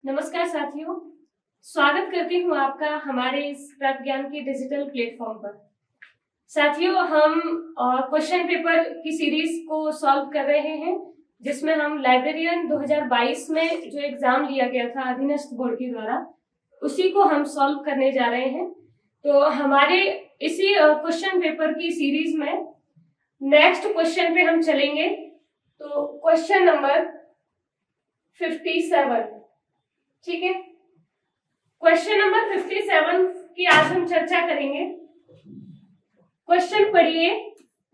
नमस्कार साथियों, स्वागत करती हूँ आपका हमारे इस प्राप्त ज्ञान के डिजिटल प्लेटफॉर्म पर। साथियों, हम क्वेश्चन पेपर की सीरीज को सॉल्व कर रहे हैं, जिसमें हम लाइब्रेरियन 2022 में जो एग्जाम लिया गया था अधीनस्थ बोर्ड के द्वारा, उसी को हम सॉल्व करने जा रहे हैं। तो हमारे इसी क्वेश्चन पेपर की सीरीज में नेक्स्ट क्वेश्चन पे हम चलेंगे। तो क्वेश्चन नंबर 57, ठीक है। क्वेश्चन नंबर 57 की आज हम चर्चा करेंगे। क्वेश्चन पढ़िए,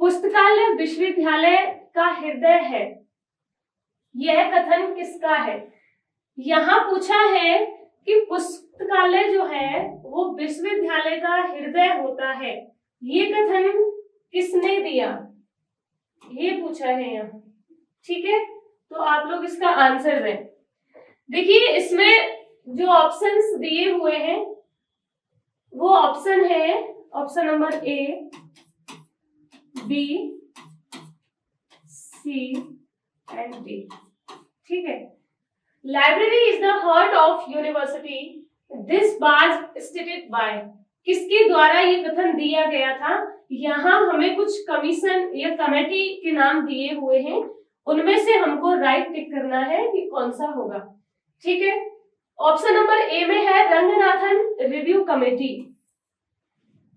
पुस्तकालय विश्वविद्यालय का हृदय है, यह कथन किसका है? यहां पूछा है कि पुस्तकालय जो है वो विश्वविद्यालय का हृदय होता है, ये कथन किसने दिया, ये पूछा है यहाँ, ठीक है। तो आप लोग इसका आंसर दें। देखिए, इसमें जो ऑप्शंस दिए हुए हैं वो ऑप्शन है option number A, B, C and D, ठीक है। Library is the heart of university, this was stated by, किसके द्वारा ये कथन दिया गया था? यहाँ हमें कुछ कमीशन या कमेटी के नाम दिए हुए हैं, उनमें से हमको राइट टिक करना है कि कौन सा होगा, ठीक है। ऑप्शन नंबर ए में है रंगनाथन रिव्यू कमेटी,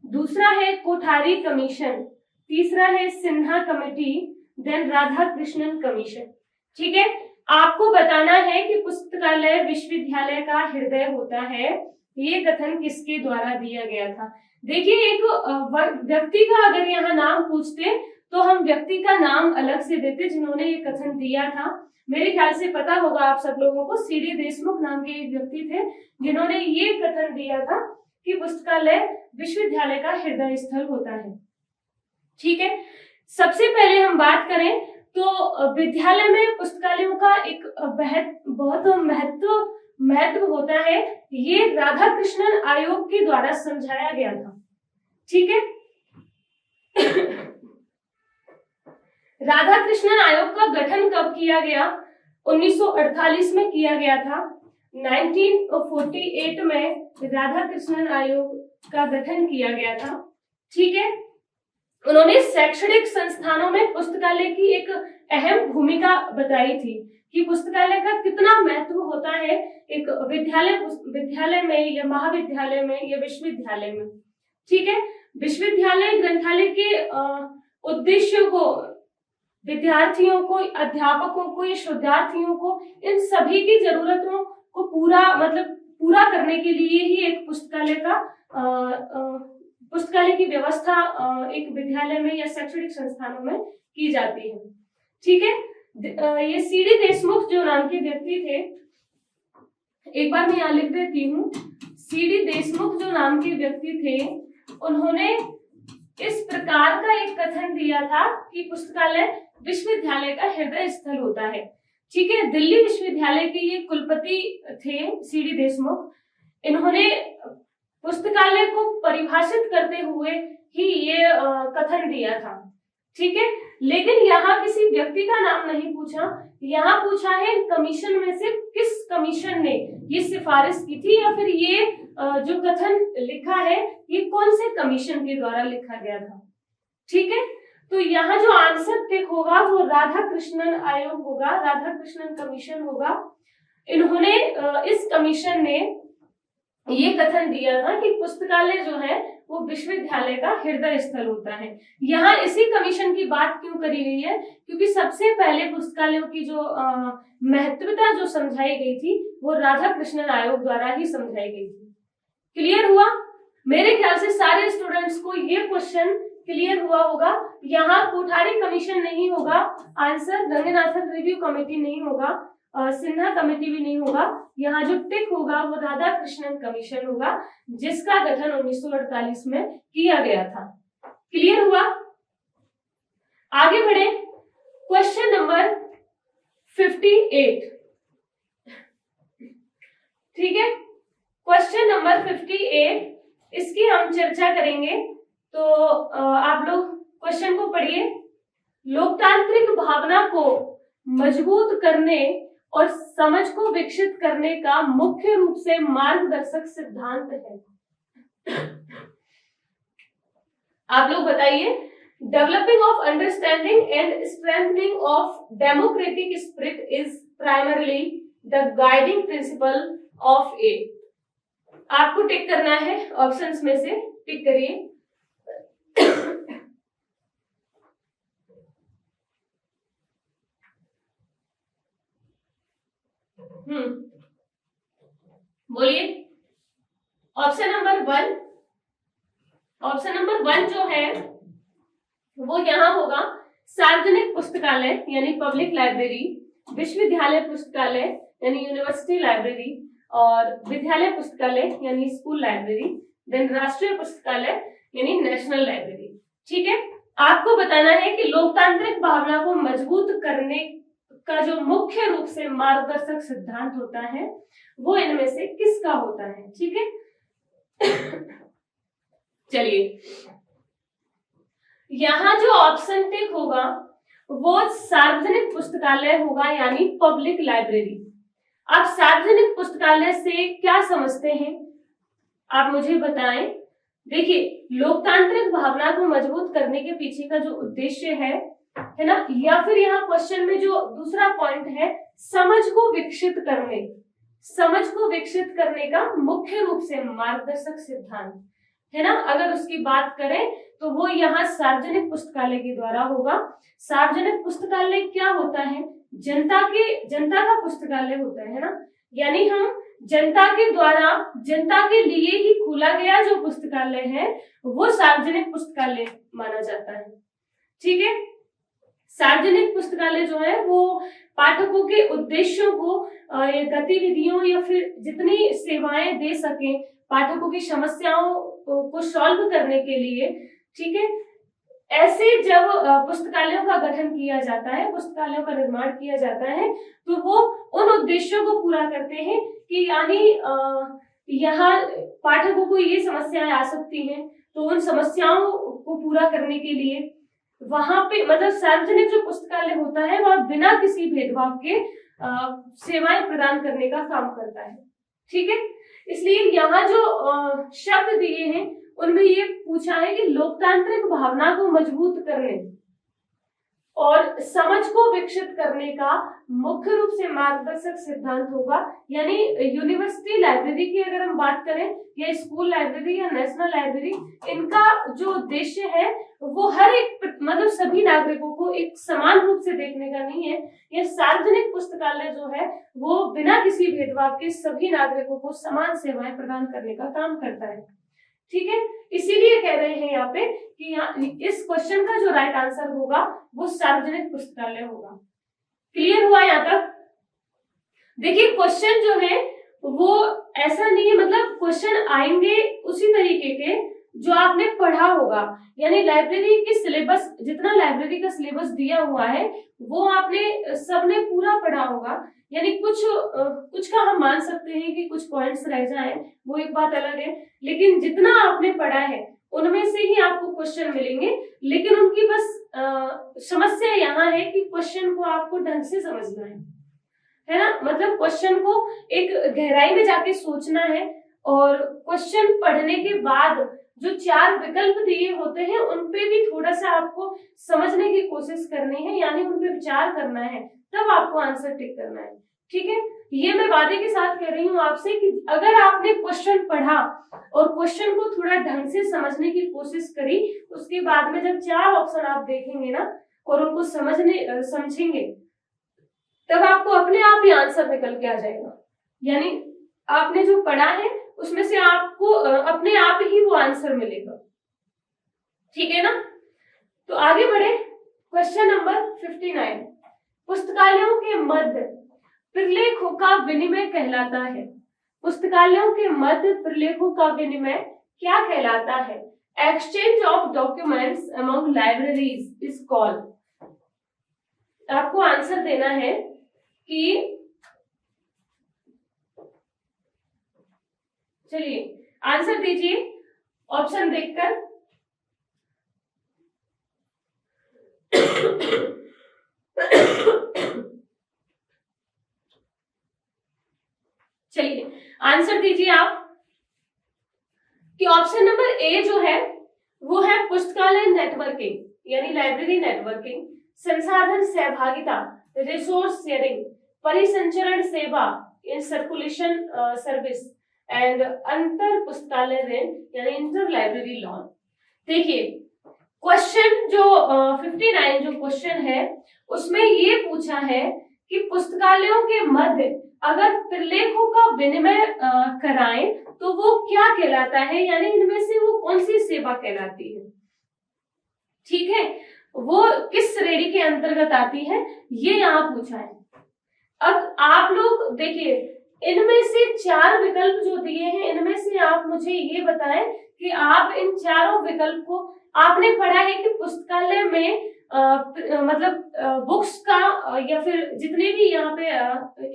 दूसरा है कोठारी कमीशन, तीसरा है Sinha committee, then Radhakrishnan commission, ठीक है। आपको बताना है कि पुस्तकालय विश्वविद्यालय का हृदय होता है, ये कथन किसके द्वारा दिया गया था। देखिए, एक व्यक्ति का अगर यहाँ नाम पूछते तो हम व्यक्ति का नाम अलग से देते जिन्होंने ये कथन दिया था। मेरे ख्याल से पता होगा आप सब लोगों को, सीडी देशमुख नाम के एक व्यक्ति थे जिन्होंने ये कथन दिया था कि पुस्तकालय विश्वविद्यालय का हृदय स्थल होता है, ठीक है। सबसे पहले हम बात करें तो विद्यालय में पुस्तकालयों का एक बहुत महत्व होता है, ये राधा कृष्णन आयोग के द्वारा समझाया गया था, ठीक है। राधा कृष्णन आयोग का गठन कब किया गया? 1948 में किया गया था। 1948 में राधा कृष्णन आयोग का गठन किया गया था, ठीक है। उन्होंने शैक्षणिक संस्थानों में पुस्तकालय की एक अहम भूमिका बताई थी कि पुस्तकालय का कितना महत्व होता है एक विद्यालय में या महाविद्यालय में या विश्वविद्यालय में, ठीक है। विश्वविद्यालय ग्रंथालय के उद्देश्यों को, विद्यार्थियों को, अध्यापकों को या शोधार्थियों को, इन सभी की जरूरतों को पूरा करने के लिए ही एक पुस्तकालय की व्यवस्था एक विद्यालय में या शैक्षणिक संस्थानों में की जाती है, ठीक है। ये सीडी देशमुख जो नाम के व्यक्ति थे, एक बार मैं यहाँ लिख देती हूँ, सीडी देशमुख जो नाम के व्यक्ति थे, उन्होंने इस प्रकार का एक कथन दिया था कि पुस्तकालय विश्वविद्यालय का हृदय स्थल होता है, ठीक है। दिल्ली विश्वविद्यालय के ये कुलपति थे सीडी देशमुख, इन्होंने पुस्तकालय को परिभाषित करते हुए ही ये कथन दिया था, ठीक है। लेकिन यहाँ किसी व्यक्ति का नाम नहीं पूछा, यहाँ पूछा है कमीशन में से किस कमीशन ने ये सिफारिश की थी, या फिर ये जो कथन लिखा है ये कौन से कमीशन के द्वारा लिखा गया था, ठीक है। तो यहाँ जो आंसर टिक होगा वो राधा कृष्णन आयोग होगा, राधा कृष्णन कमीशन होगा। इन्होंने इस कमीशन ने ये कथन दिया था कि पुस्तकालय जो है वो विश्वविद्यालय का हृदय स्थल होता है। यहाँ इसी कमीशन की बात क्यों करी गई है? क्योंकि सबसे पहले पुस्तकालयों की जो महत्वता जो समझाई गई थी वो राधा कृष्णन आयोग द्वारा ही समझाई गई थी। क्लियर हुआ? मेरे ख्याल से सारे स्टूडेंट्स को ये क्वेश्चन क्लियर हुआ होगा। यहाँ कोठारी कमीशन नहीं होगा आंसर, रंगनाथन रिव्यू कमेटी नहीं होगा, सिन्हा कमेटी भी नहीं होगा। यहाँ जो टिक होगा वो राधा कृष्णन कमीशन होगा, जिसका गठन 1948 में किया गया था। क्लियर हुआ? आगे बढ़े, क्वेश्चन नंबर 58, ठीक है। क्वेश्चन नंबर 58, इसकी हम चर्चा करेंगे। तो आप लोग क्वेश्चन को पढ़िए। लोकतांत्रिक भावना को मजबूत करने और समझ को विकसित करने का मुख्य रूप से मार्गदर्शक सिद्धांत है। आप लोग बताइए। Developing of understanding and strengthening of democratic spirit is primarily the guiding principle of a. आपको टिक करना है, ऑप्शंस में से टिक करिए। बोलिए। ऑप्शन नंबर 1, ऑप्शन नंबर 1 जो है वो यहाँ होगा, सार्वजनिक पुस्तकालय यानी पब्लिक लाइब्रेरी, विश्वविद्यालय पुस्तकालय यानी यूनिवर्सिटी लाइब्रेरी, और विद्यालय पुस्तकालय यानी स्कूल लाइब्रेरी, देन राष्ट्रीय पुस्तकालय यानी नेशनल लाइब्रेरी। ठीक है, आपको बताना है कि लोकतांत्रिक भावना को मजबूत करने का जो मुख्य रूप से मार्गदर्शक सिद्धांत होता है वो इनमें से किसका होता है। ठीक है, चलिए यहां जो ऑप्शन टिक होगा वो सार्वजनिक पुस्तकालय होगा यानी पब्लिक लाइब्रेरी। आप सार्वजनिक पुस्तकालय से क्या समझते हैं, आप मुझे बताएं। देखिए, लोकतांत्रिक भावना को मजबूत करने के पीछे का जो उद्देश्य है ना, या फिर यहाँ क्वेश्चन में जो दूसरा पॉइंट है, समझ को विकसित करने, समझ को विकसित करने का मुख्य रूप से मार्गदर्शक सिद्धांत है ना, अगर उसकी बात करें तो वो यहाँ सार्वजनिक पुस्तकालय के द्वारा होगा। सार्वजनिक पुस्तकालय क्या होता है, जनता का पुस्तकालय होता है ना, यानी हम जनता के द्वारा जनता के लिए ही खोला गया जो पुस्तकालय है वो सार्वजनिक पुस्तकालय माना जाता है। ठीक है, सार्वजनिक पुस्तकालय जो है वो पाठकों के उद्देश्यों को, गतिविधियों या फिर जितनी सेवाएं दे सके पाठकों की समस्याओं को सॉल्व करने के लिए, ठीक है, ऐसे जब पुस्तकालयों का गठन किया जाता है, पुस्तकालयों का निर्माण किया जाता है, तो वो उन उद्देश्यों को पूरा करते हैं कि यानी यहाँ पाठकों को ये समस्याएं आ सकती हैं, तो उन समस्याओं को पूरा करने के लिए वहां पे मतलब सार्वजनिक जो पुस्तकालय होता है वह बिना किसी भेदभाव के सेवाएं प्रदान करने का काम करता है। ठीक है, इसलिए यहाँ जो शब्द दिए हैं उनमें ये पूछा है कि लोकतांत्रिक भावना को मजबूत करने और समझ को विकसित करने का मुख्य रूप से मार्गदर्शक सिद्धांत होगा, यानी यूनिवर्सिटी लाइब्रेरी की अगर हम बात करें या स्कूल लाइब्रेरी या नेशनल लाइब्रेरी, इनका जो उद्देश्य है वो हर एक मतलब सभी नागरिकों को एक समान रूप से देखने का नहीं है। यह सार्वजनिक पुस्तकालय जो है वो बिना किसी भेदभाव के सभी नागरिकों को समान सेवाएं प्रदान करने का काम करता है। ठीक है, इसीलिए कह रहे हैं यहाँ पे कि यहाँ इस क्वेश्चन का जो राइट आंसर होगा वो सार्वजनिक पुस्तकालय होगा। क्लियर हुआ यहाँ तक? देखिए, क्वेश्चन जो है वो ऐसा नहीं है, मतलब क्वेश्चन आएंगे उसी तरीके के जो आपने पढ़ा होगा, यानी लाइब्रेरी की सिलेबस, जितना लाइब्रेरी का सिलेबस दिया हुआ है वो आपने सबने पूरा पढ़ा होगा। यानी कुछ का हम मान सकते हैं कि कुछ पॉइंट्स रह जाएं, वो एक बात अलग है, लेकिन जितना आपने पढ़ा है उनमें से ही आपको क्वेश्चन मिलेंगे। लेकिन उनकी बस समस्या यहाँ है कि क्वेश्चन को आपको ढंग से समझना है ना, मतलब क्वेश्चन को एक गहराई में जाके सोचना है, और क्वेश्चन पढ़ने के बाद जो 4 विकल्प दिए होते हैं उन पे भी थोड़ा सा आपको समझने की कोशिश करनी है, यानी उन पे विचार करना है, तब आपको आंसर टिक करना है। ठीक है, ये मैं वादे के साथ कह रही हूँ आपसे कि अगर आपने क्वेश्चन पढ़ा और क्वेश्चन को थोड़ा ढंग से समझने की कोशिश करी, उसके बाद में जब 4 ऑप्शन आप देखेंगे ना और उनको समझेंगे, तब आपको अपने आप ही आंसर निकल के आ जाएगा। यानी आपने जो पढ़ा है उसमें से आपको अपने आप ही वो आंसर मिलेगा। ठीक है ना, तो आगे बढ़े। क्वेश्चन नंबर 59, पुस्तकालयों के मध्य प्रलेखों का विनिमय कहलाता है। पुस्तकालयों के मध्य प्रलेखों का विनिमय क्या कहलाता है? Exchange of documents among libraries is called. आपको आंसर देना है कि, चलिए आंसर दीजिए ऑप्शन देखकर। आंसर दीजिए आप कि ऑप्शन नंबर ए जो है वो है पुस्तकालय नेटवर्किंग, यानी लाइब्रेरी नेटवर्किंग, संसाधन सहभागिता, रिसोर्स शेयरिंग, परिसंचरण सेवा इन सर्कुलेशन सर्विस एंड अंतर पुस्तकालय ऋण यानी इंटर लाइब्रेरी लोन। देखिए क्वेश्चन जो 59 जो क्वेश्चन है उसमें ये पूछा है कि पुस्तकालयों के मध्य अगर प्रलेखों का विनिमय कराएं तो वो क्या कहलाता है, यानी इनमें से वो कौन सी सेवा कहलाती है। ठीक है, वो किस श्रेणी के अंतर्गत आती है ये यहाँ पूछा है। अब आप लोग देखिए इनमें से 4 विकल्प जो दिए हैं इनमें से आप मुझे ये बताएं कि आप इन चारों विकल्प को आपने पढ़ा है कि पुस्तकालय में मतलब बुक्स का या फिर जितने भी यहाँ पे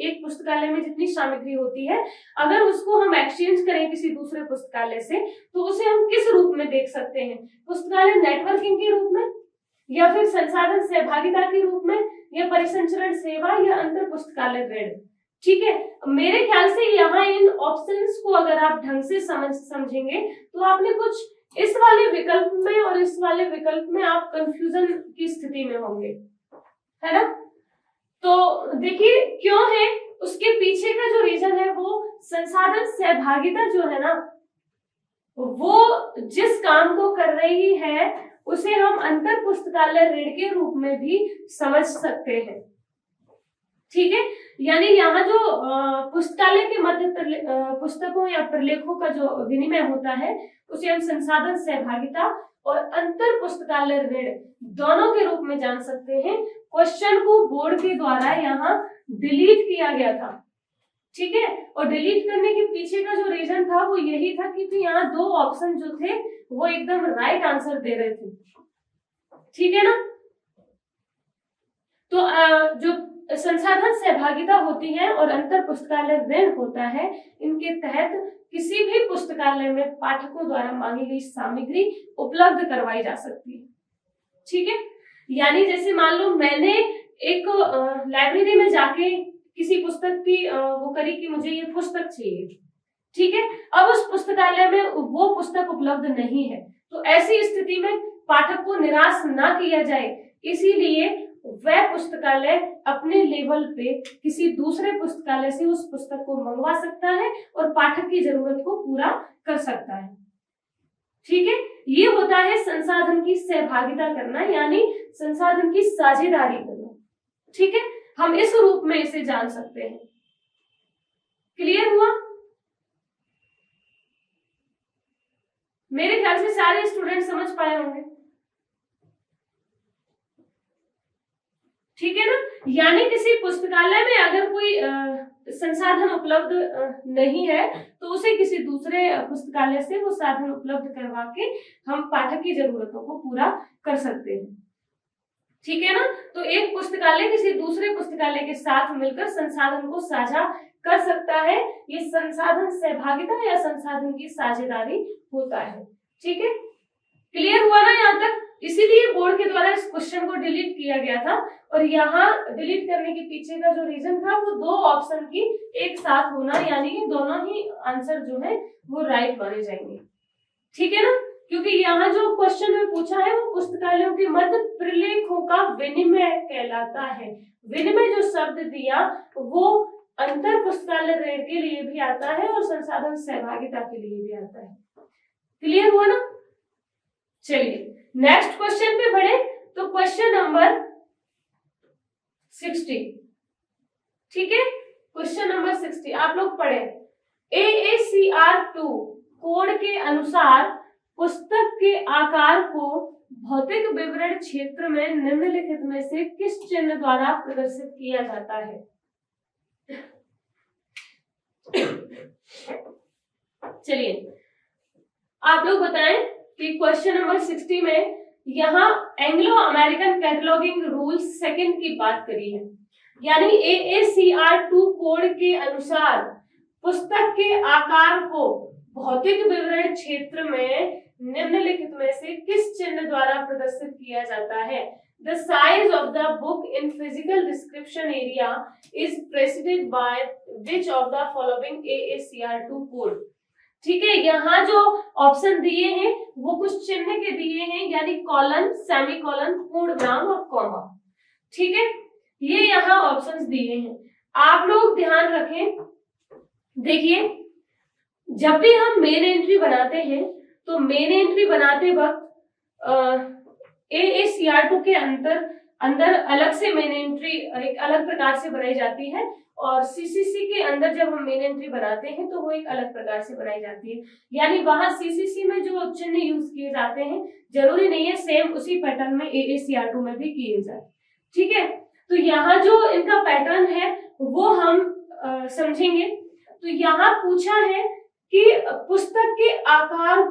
एक पुस्तकालय में जितनी सामग्री होती है अगर उसको हम एक्सचेंज करें किसी दूसरे पुस्तकालय से तो उसे हम किस रूप में देख सकते हैं, पुस्तकालय नेटवर्किंग के रूप में या फिर संसाधन सहभागिता के रूप में या परिसंचरण सेवा या अंतर पुस्तकालय ऋण। ठीक है, मेरे ख्याल से यहाँ इन ऑप्शंस को अगर आप ढंग से समझेंगे तो आपने कुछ इस वाले विकल्प में और इस वाले विकल्प में आप कंफ्यूजन की स्थिति में होंगे, है ना। तो देखिए क्यों है, उसके पीछे का जो रीजन है वो संसाधन सहभागिता जो है ना वो जिस काम को कर रही है उसे हम अंतर पुस्तकालय ऋण के रूप में भी समझ सकते हैं। ठीक है, यानी यहाँ जो पुस्तकालय के मध्य पुस्तकों या प्रलेखों का जो विनिमय होता है उसे हम संसाधन सहभागिता और अंतर पुस्तकालय ऋण दोनों के रूप में जान सकते हैं। क्वेश्चन को बोर्ड के द्वारा यहाँ डिलीट किया गया था। ठीक है, और डिलीट करने के पीछे का जो रीजन था वो यही था कि यहाँ 2 ऑप्शन जो थे वो एकदम राइट आंसर दे रहे थे। ठीक है ना, तो जो संसाधन सहभागिता होती है और अंतर पुस्तकालय ऋण होता है, इनके तहत किसी भी पुस्तकालय में पाठकों द्वारा मांगी गई सामग्री उपलब्ध करवाई जा सकती है। ठीक है, यानी जैसे मान लो मैंने एक लाइब्रेरी में जाके किसी पुस्तक की वो करी कि मुझे ये पुस्तक चाहिए। ठीक है, अब उस पुस्तकालय में वो पुस्तक उपलब्ध नहीं है, तो ऐसी स्थिति में पाठक को निराश ना किया जाए, इसीलिए वह पुस्तकालय अपने लेवल पे किसी दूसरे पुस्तकालय से उस पुस्तक को मंगवा सकता है और पाठक की जरूरत को पूरा कर सकता है। ठीक है, ये होता है संसाधन की सहभागिता करना, यानी संसाधन की साझेदारी करना। ठीक है, हम इस रूप में इसे जान सकते हैं। क्लियर हुआ? मेरे ख्याल से सारे स्टूडेंट समझ पाए होंगे। ठीक है ना, यानी किसी पुस्तकालय में अगर कोई संसाधन उपलब्ध नहीं है तो उसे किसी दूसरे पुस्तकालय से वो साधन उपलब्ध करवा के हम पाठक की जरूरतों को पूरा कर सकते हैं। ठीक है ना, तो एक पुस्तकालय किसी दूसरे पुस्तकालय के साथ मिलकर संसाधन को साझा कर सकता है, ये संसाधन सहभागिता या संसाधन की साझेदारी होता है। ठीक है, क्लियर हुआ ना यहाँ तक? इसीलिए बोर्ड के द्वारा इस क्वेश्चन को डिलीट किया गया था, और यहाँ डिलीट करने के पीछे का जो रीजन था वो 2 ऑप्शन की एक साथ होना, यानी कि दोनों ही आंसर जो है वो राइट माने जाएंगे। ठीक है ना, क्योंकि यहाँ जो क्वेश्चन में पूछा है वो पुस्तकालयों के मध्य प्रलेखों का विनिमय कहलाता है। विनिमय जो शब्द दिया वो अंतर पुस्तकालय ऋण के लिए भी आता है और संसाधन सहभागिता के लिए भी आता है। क्लियर हुआ ना? चलिए नेक्स्ट क्वेश्चन पे बढ़े, तो क्वेश्चन नंबर 60। ठीक है, क्वेश्चन नंबर 60 आप लोग पढ़े। AACR2 कोड के अनुसार पुस्तक के आकार को भौतिक विवरण क्षेत्र में निम्नलिखित में से किस चिन्ह द्वारा प्रदर्शित किया जाता है? चलिए आप लोग बताएं कि क्वेश्चन नंबर 60 में यहाँ Anglo American cataloguing rules second की बात करी है, यानी AACR2 कोड के अनुसार पुस्तक के आकार को भौतिक विवरण क्षेत्र में निम्नलिखित में से किस चिन्ह द्वारा प्रदर्शित किया जाता है? The size of the book in physical description area is preceded by which of the following AACR2 code? ठीक है, यहाँ जो ऑप्शन दिए हैं वो कुछ चिन्ह के दिए हैं, यानी कॉलन, सेमीकोलन, पूर्ण विराम और कॉमा। ठीक है, ये यहाँ ऑप्शंस दिए हैं, आप लोग ध्यान रखें। देखिए, जब भी हम मेन एंट्री बनाते हैं तो मेन एंट्री बनाते वक्त AACR2 के अंदर अलग से मेन एंट्री एक अलग प्रकार से बनाई जाती है, और CCC के अंदर जब हम मेन एंट्री बनाते हैं तो वो एक अलग प्रकार से बनाई जाती है। यानी वहां CCC में जो चिन्ह यूज किए जाते हैं जरूरी नहीं है सेम उसी पैटर्न में AACR2 में भी किए जाए। ठीक है, तो यहाँ जो इनका पैटर्न है वो हम समझेंगे। तो यहाँ पूछा है कि पुस्तक के आकार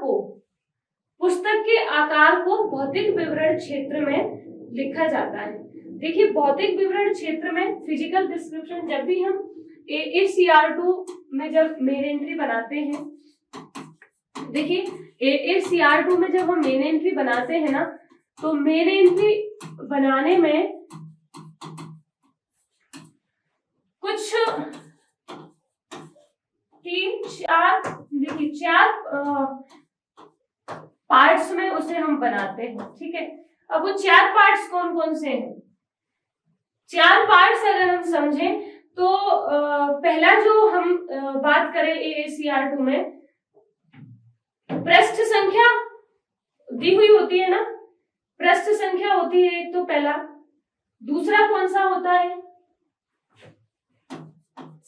को भौतिक विवरण क्षेत्र में लिखा जाता है। देखिए, भौतिक विवरण क्षेत्र में फिजिकल डिस्क्रिप्शन, जब भी हम AACR2 में जब मेन एंट्री बनाते हैं, देखिए AACR2 में जब हम मेन एंट्री बनाते हैं ना, तो मेन एंट्री बनाने में कुछ 4 पार्ट्स में उसे हम बनाते हैं। ठीक है, अब वो 4 पार्ट्स कौन कौन से हैं? 4 पार्ट्स अगर हम समझें तो पहला जो हम बात करें AACR2 में, पृष्ठ संख्या दी हुई होती है ना, पृष्ठ संख्या होती है एक तो पहला। दूसरा कौन सा होता है?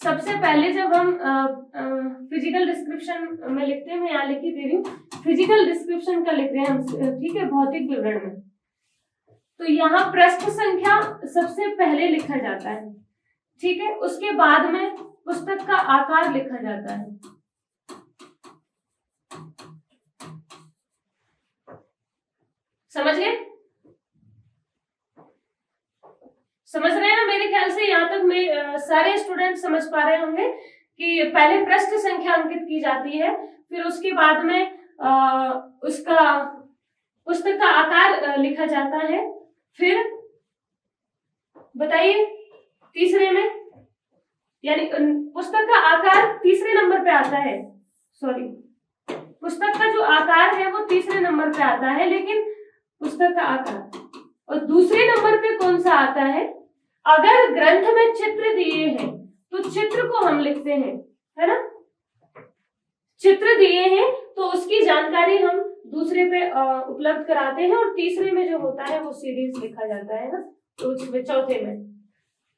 सबसे पहले जब हम फिजिकल डिस्क्रिप्शन में लिखते हैं, मैं यहाँ लिखी दे रही हूँ, फिजिकल डिस्क्रिप्शन का लिख रहे हैं हम, ठीक है, भौतिक विवरण में, तो यहाँ पृष्ठ संख्या सबसे पहले लिखा जाता है। ठीक है, उसके बाद में पुस्तक का आकार लिखा जाता है। समझ गए? समझ रहे हैं ना? मेरे ख्याल से यहाँ तक में सारे स्टूडेंट समझ पा रहे होंगे कि पहले पृष्ठ संख्या अंकित की जाती है, फिर उसके बाद में उसका पुस्तक का आकार लिखा जाता है, फिर बताइए तीसरे में, यानी पुस्तक का आकार तीसरे नंबर पे आता है, सॉरी पुस्तक का जो आकार है वो तीसरे नंबर पे आता है, लेकिन पुस्तक का आकार, और दूसरे नंबर पे कौन सा आता है? अगर ग्रंथ में चित्र दिए हैं तो चित्र को हम लिखते हैं, है ना, चित्र दिए हैं तो उसकी जानकारी हम दूसरे पे उपलब्ध कराते हैं, और तीसरे में जो होता है वो सीरीज लिखा जाता है ना, तो उसमें चौथे में।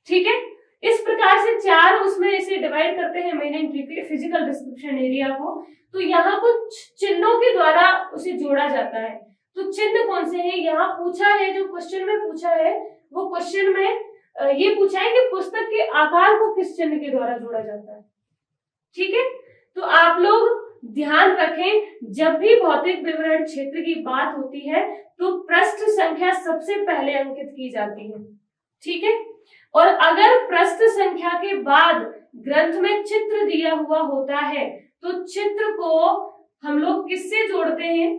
ठीक है, इस प्रकार से 4 उसमें इसे डिवाइड करते हैं मेन एंट्री के फिजिकल डिस्क्रिप्शन एरिया को। तो यहाँ कुछ चिन्हों के द्वारा उसे जोड़ा जाता है। तो चिन्ह कौन से हैं? यहाँ पूछा है, जो क्वेश्चन में पूछा है वो क्वेश्चन में ये पूछा है कि पुस्तक के आकार को किस चिन्ह के द्वारा जोड़ा जाता है। ठीक है, तो आप लोग ध्यान रखें, जब भी भौतिक विवरण क्षेत्र की बात होती है तो पृष्ठ संख्या सबसे पहले अंकित की जाती है। ठीक है, और अगर पृष्ठ संख्या के बाद ग्रंथ में चित्र दिया हुआ होता है तो चित्र को हम लोग किससे जोड़ते हैं?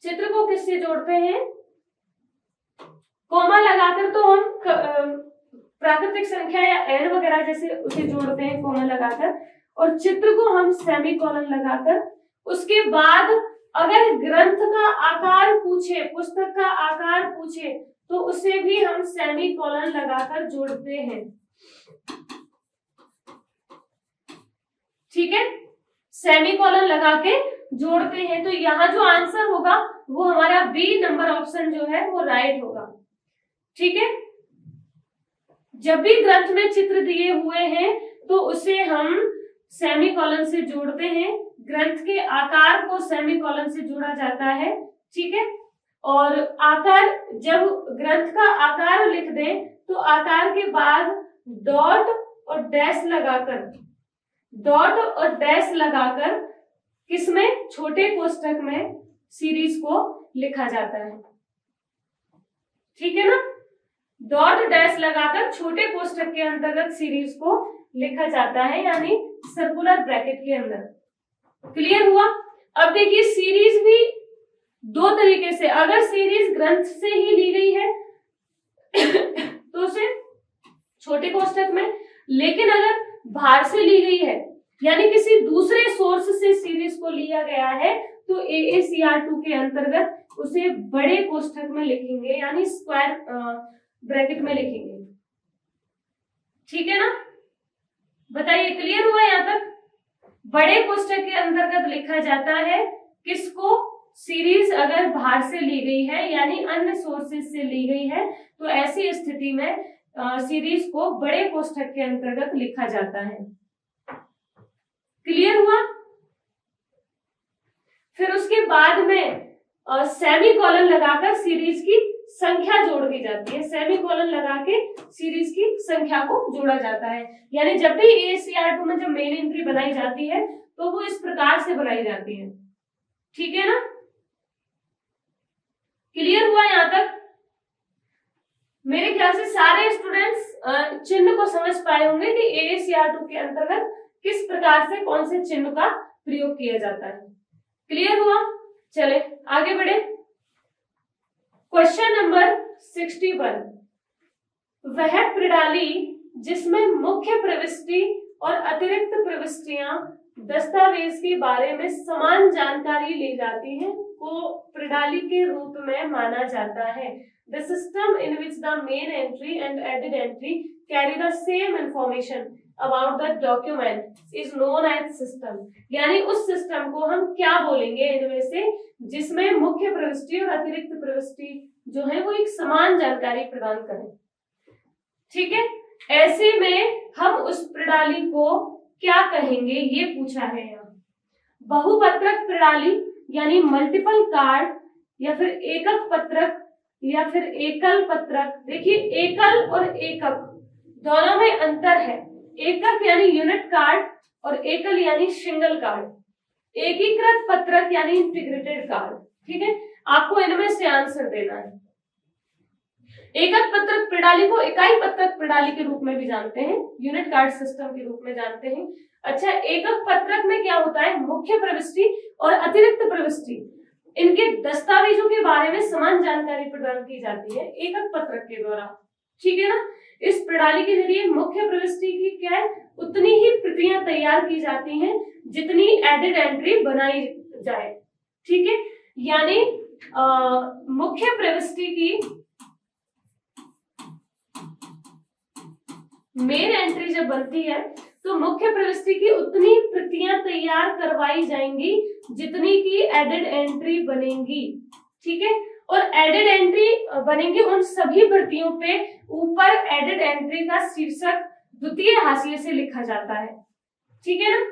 चित्र को किससे जोड़ते हैं? कोमा लगाकर तो हम प्राकृतिक संख्या या n वगैरह जैसे उसे जोड़ते हैं कोमा लगाकर, और चित्र को हम सेमीकोलन लगाकर। उसके बाद अगर ग्रंथ का आकार पूछे, पुस्तक का आकार पूछे, तो उसे भी हम सेमीकोलन लगाकर जोड़ते हैं। ठीक है, सेमीकोलन लगा के जोड़ते हैं। तो यहाँ जो आंसर होगा वो हमारा बी नंबर ऑप्शन जो है वो राइट होगा। ठीक है, जब भी ग्रंथ में चित्र दिए हुए हैं तो उसे हम सेमीकोलन से जोड़ते हैं, ग्रंथ के आकार को सेमीकोलन से जोड़ा जाता है। ठीक है, और आकार, जब ग्रंथ का आकार लिख दें तो आकार के बाद डॉट और डैश लगाकर किसमें? छोटे कोष्ठक में सीरीज को लिखा जाता है। ठीक है ना, डॉट डैश लगाकर छोटे कोष्ठक के अंतर्गत सीरीज को लिखा जाता है, यानी सर्कुलर ब्रैकेट के अंदर। क्लियर हुआ? अब देखिए, सीरीज भी दो तरीके से, अगर सीरीज ग्रंथ से ही ली गई है तो उसे छोटे कोष्ठक में, लेकिन अगर बाहर से ली गई है यानी किसी दूसरे सोर्स से सीरीज को लिया गया है तो AACR2 के अंतर्गत उसे बड़े कोष्ठक में लिखेंगे, यानी स्क्वायर ब्रैकेट में लिखेंगे। ठीक है ना, बताइए क्लियर हुआ यहाँ तक? बड़े कोष्ठक के अंतर्गत लिखा जाता है किसको? सीरीज अगर बाहर से ली गई है यानी अन्य सोर्सेस से ली गई है तो ऐसी स्थिति में सीरीज को बड़े कोष्ठक के अंतर्गत लिखा जाता है। क्लियर हुआ? फिर उसके बाद में सेमीकोलन लगाकर सीरीज की संख्या जोड़ दी जाती है। सेमीकोलन लगा के सीरीज की संख्या को जोड़ा जाता है, यानी जब भी AACR2 में जब मेन एंट्री बनाई जाती है तो वो इस प्रकार से बनाई जाती है। ठीक है ना, क्लियर हुआ यहाँ तक? मेरे ख्याल से सारे स्टूडेंट्स चिन्ह को समझ पाए होंगे कि AACR2 के अंतर्गत किस प्रकार से कौन से चिन्ह का प्रयोग किया जाता है। क्लियर हुआ? चले आगे बढ़े। क्वेश्चन नंबर 61, वह प्रणाली जिसमें मुख्य प्रविष्टि और अतिरिक्त प्रविष्टियां दस्तावेज के बारे में समान जानकारी ली जाती है को प्रणाली के रूप में माना जाता है। The system in which the main entry and added entry carry the same information about the document is known as system। यानी उस सिस्टम को हम क्या बोलेंगे इनमें से जिसमें मुख्य प्रविष्टि और अतिरिक्त प्रविष्टि जो है वो एक समान जानकारी प्रदान करें। ठीक है, ऐसे में हम उस प्रणाली को क्या कहेंगे ये पूछा है यहाँ। बहुपत्रक प्रणाली यानी मल्टीपल कार्ड, या फिर एकक पत्रक या फिर एकल पत्रक। देखिए एकल और एकक दोनों में अंतर है। एकक यानी यूनिट कार्ड और एकल यानी सिंगल कार्ड। एकीकृत पत्रक यानी इंटीग्रेटेड कार्ड। ठीक है, आपको इनमें से आंसर देना है। एकक पत्रक प्रणाली को इकाई पत्रक प्रणाली के रूप में भी जानते हैं, यूनिट कार्ड सिस्टम के रूप में जानते हैं। अच्छा, एकक पत्रक में क्या होता है? मुख्य प्रविष्टि और अतिरिक्त प्रविष्टि इनके दस्तावेजों के बारे में समान जानकारी प्रदान की जाती है एकक पत्रक के द्वारा। ठीक है ना, इस प्रणाली के जरिए मुख्य प्रविष्टि की क्या है उतनी ही प्रतियां तैयार की जाती हैं जितनी एडेड एंट्री बनाई जाए। ठीक है, यानी मुख्य प्रविष्टि की मेन एंट्री जब बनती है तो मुख्य प्रविष्टि की उतनी प्रतियां तैयार करवाई जाएंगी जितनी की एडेड एंट्री बनेंगी। ठीक है, और एडेड एंट्री बनेंगी उन सभी प्रतियों पे ऊपर एडेड एंट्री का शीर्षक द्वितीय हाशिए से लिखा जाता है। ठीक है ना,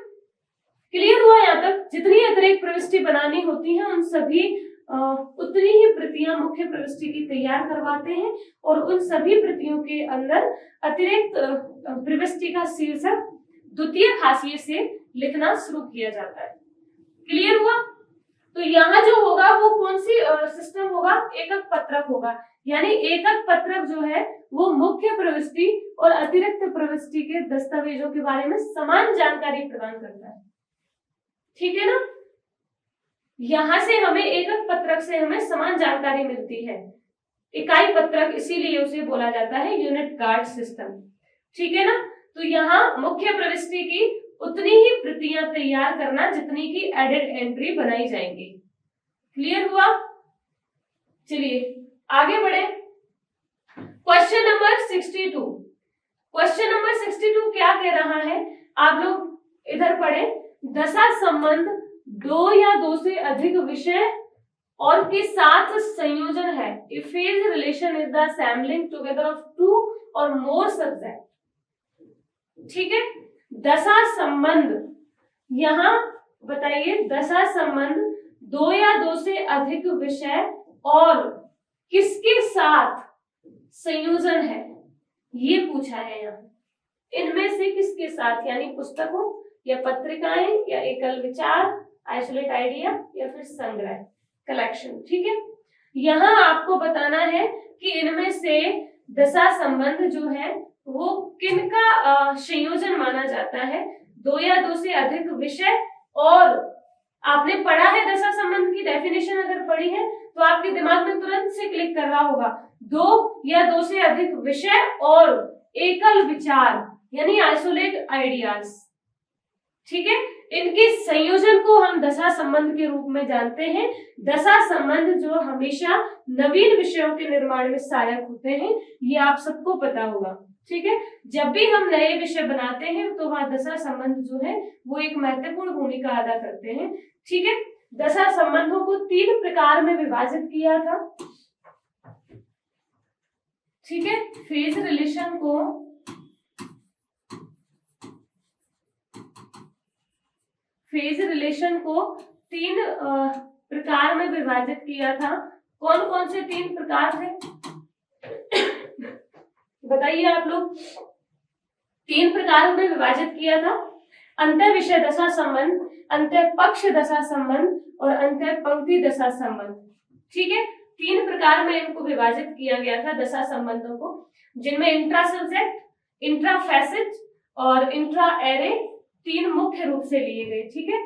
क्लियर हुआ यहाँ तक? जितनी अतिरिक्त प्रविष्टि बनानी होती है उन सभी उतनी ही प्रतियां मुख्य प्रविष्टि की तैयार करवाते हैं और उन सभी प्रतियों के अंदर अतिरिक्त प्रविष्टि का शीर्षक द्वितीय हाशिए से लिखना शुरू किया जाता है। क्लियर हुआ? तो यहाँ जो होगा वो कौन सी सिस्टम होगा? एकक पत्रक होगा। यानी एकक पत्रक जो है वो मुख्य प्रविष्टि और अतिरिक्त प्रविष्टि के दस्तावेजों के बारे में समान जानकारी प्रदान करता है। ठीक है ना, यहां से हमें एकक पत्रक से हमें समान जानकारी मिलती है। इकाई पत्रक इसीलिए उसे बोला जाता है यूनिट कार्ड सिस्टम। ठीक है ना, तो यहाँ मुख्य प्रविष्टि की उतनी ही प्रतियां तैयार करना जितनी की एडेड एंट्री बनाई जाएंगी। क्लियर हुआ? चलिए आगे बढ़े। Question number 62। क्वेश्चन नंबर 62 क्या कह रहा है? आप लोग इधर पढ़े। दशा संबंध दो या दो से अधिक विषय और के साथ संयोजन है। If phase relation is the assembling together of two or more subject। ठीक है, दशा संबंध, यहाँ बताइए दशा संबंध दो या दो से अधिक विषय और किसके साथ संयोजन है ये पूछा है यहाँ। इनमें से किसके साथ, यानी पुस्तकों या पत्रिकाएं या एकल विचार, आइसोलेट आइडिया या फिर संग्रह कलेक्शन। ठीक है, यहाँ आपको बताना है कि इनमें से दशा संबंध जो है वो किनका संयोजन माना जाता है। दो या दो से अधिक विषय और आपने पढ़ा है दशा संबंध की डेफिनेशन, अगर पढ़ी है तो आपके दिमाग में तुरंत से क्लिक कर रहा होगा, दो या दो से अधिक विषय और एकल विचार यानी आइसोलेट आइडियाज, ठीक है, इनके संयोजन को हम दशा संबंध के रूप में जानते हैं। दशा संबंध जो हमेशा नवीन विषयों के निर्माण में सहायक होते हैं, ये आप सबको पता होगा, ठीक है। जब भी हम नए विषय बनाते हैं तो वहां दशा संबंध जो है वो एक महत्वपूर्ण भूमिका अदा करते हैं, ठीक है। दशा संबंधों को 3 प्रकार में विभाजित किया था, ठीक है। फेज रिलेशन को तीन प्रकार में विभाजित किया था। कौन कौन से 3 प्रकार थे बताइए आप लोग। 3 प्रकार में विभाजित किया था, अंतः विषय दशा संबंध, अंतः पक्ष दशा संबंध और अंतः पंक्ति दशा संबंध, ठीक है। 3 प्रकार में इनको विभाजित किया गया था दशा संबंधों को, जिनमें इंट्रा सब्जेक्ट, इंट्रा फैसेट और इंट्रा एरे 3 मुख्य रूप से लिए गए, ठीक है।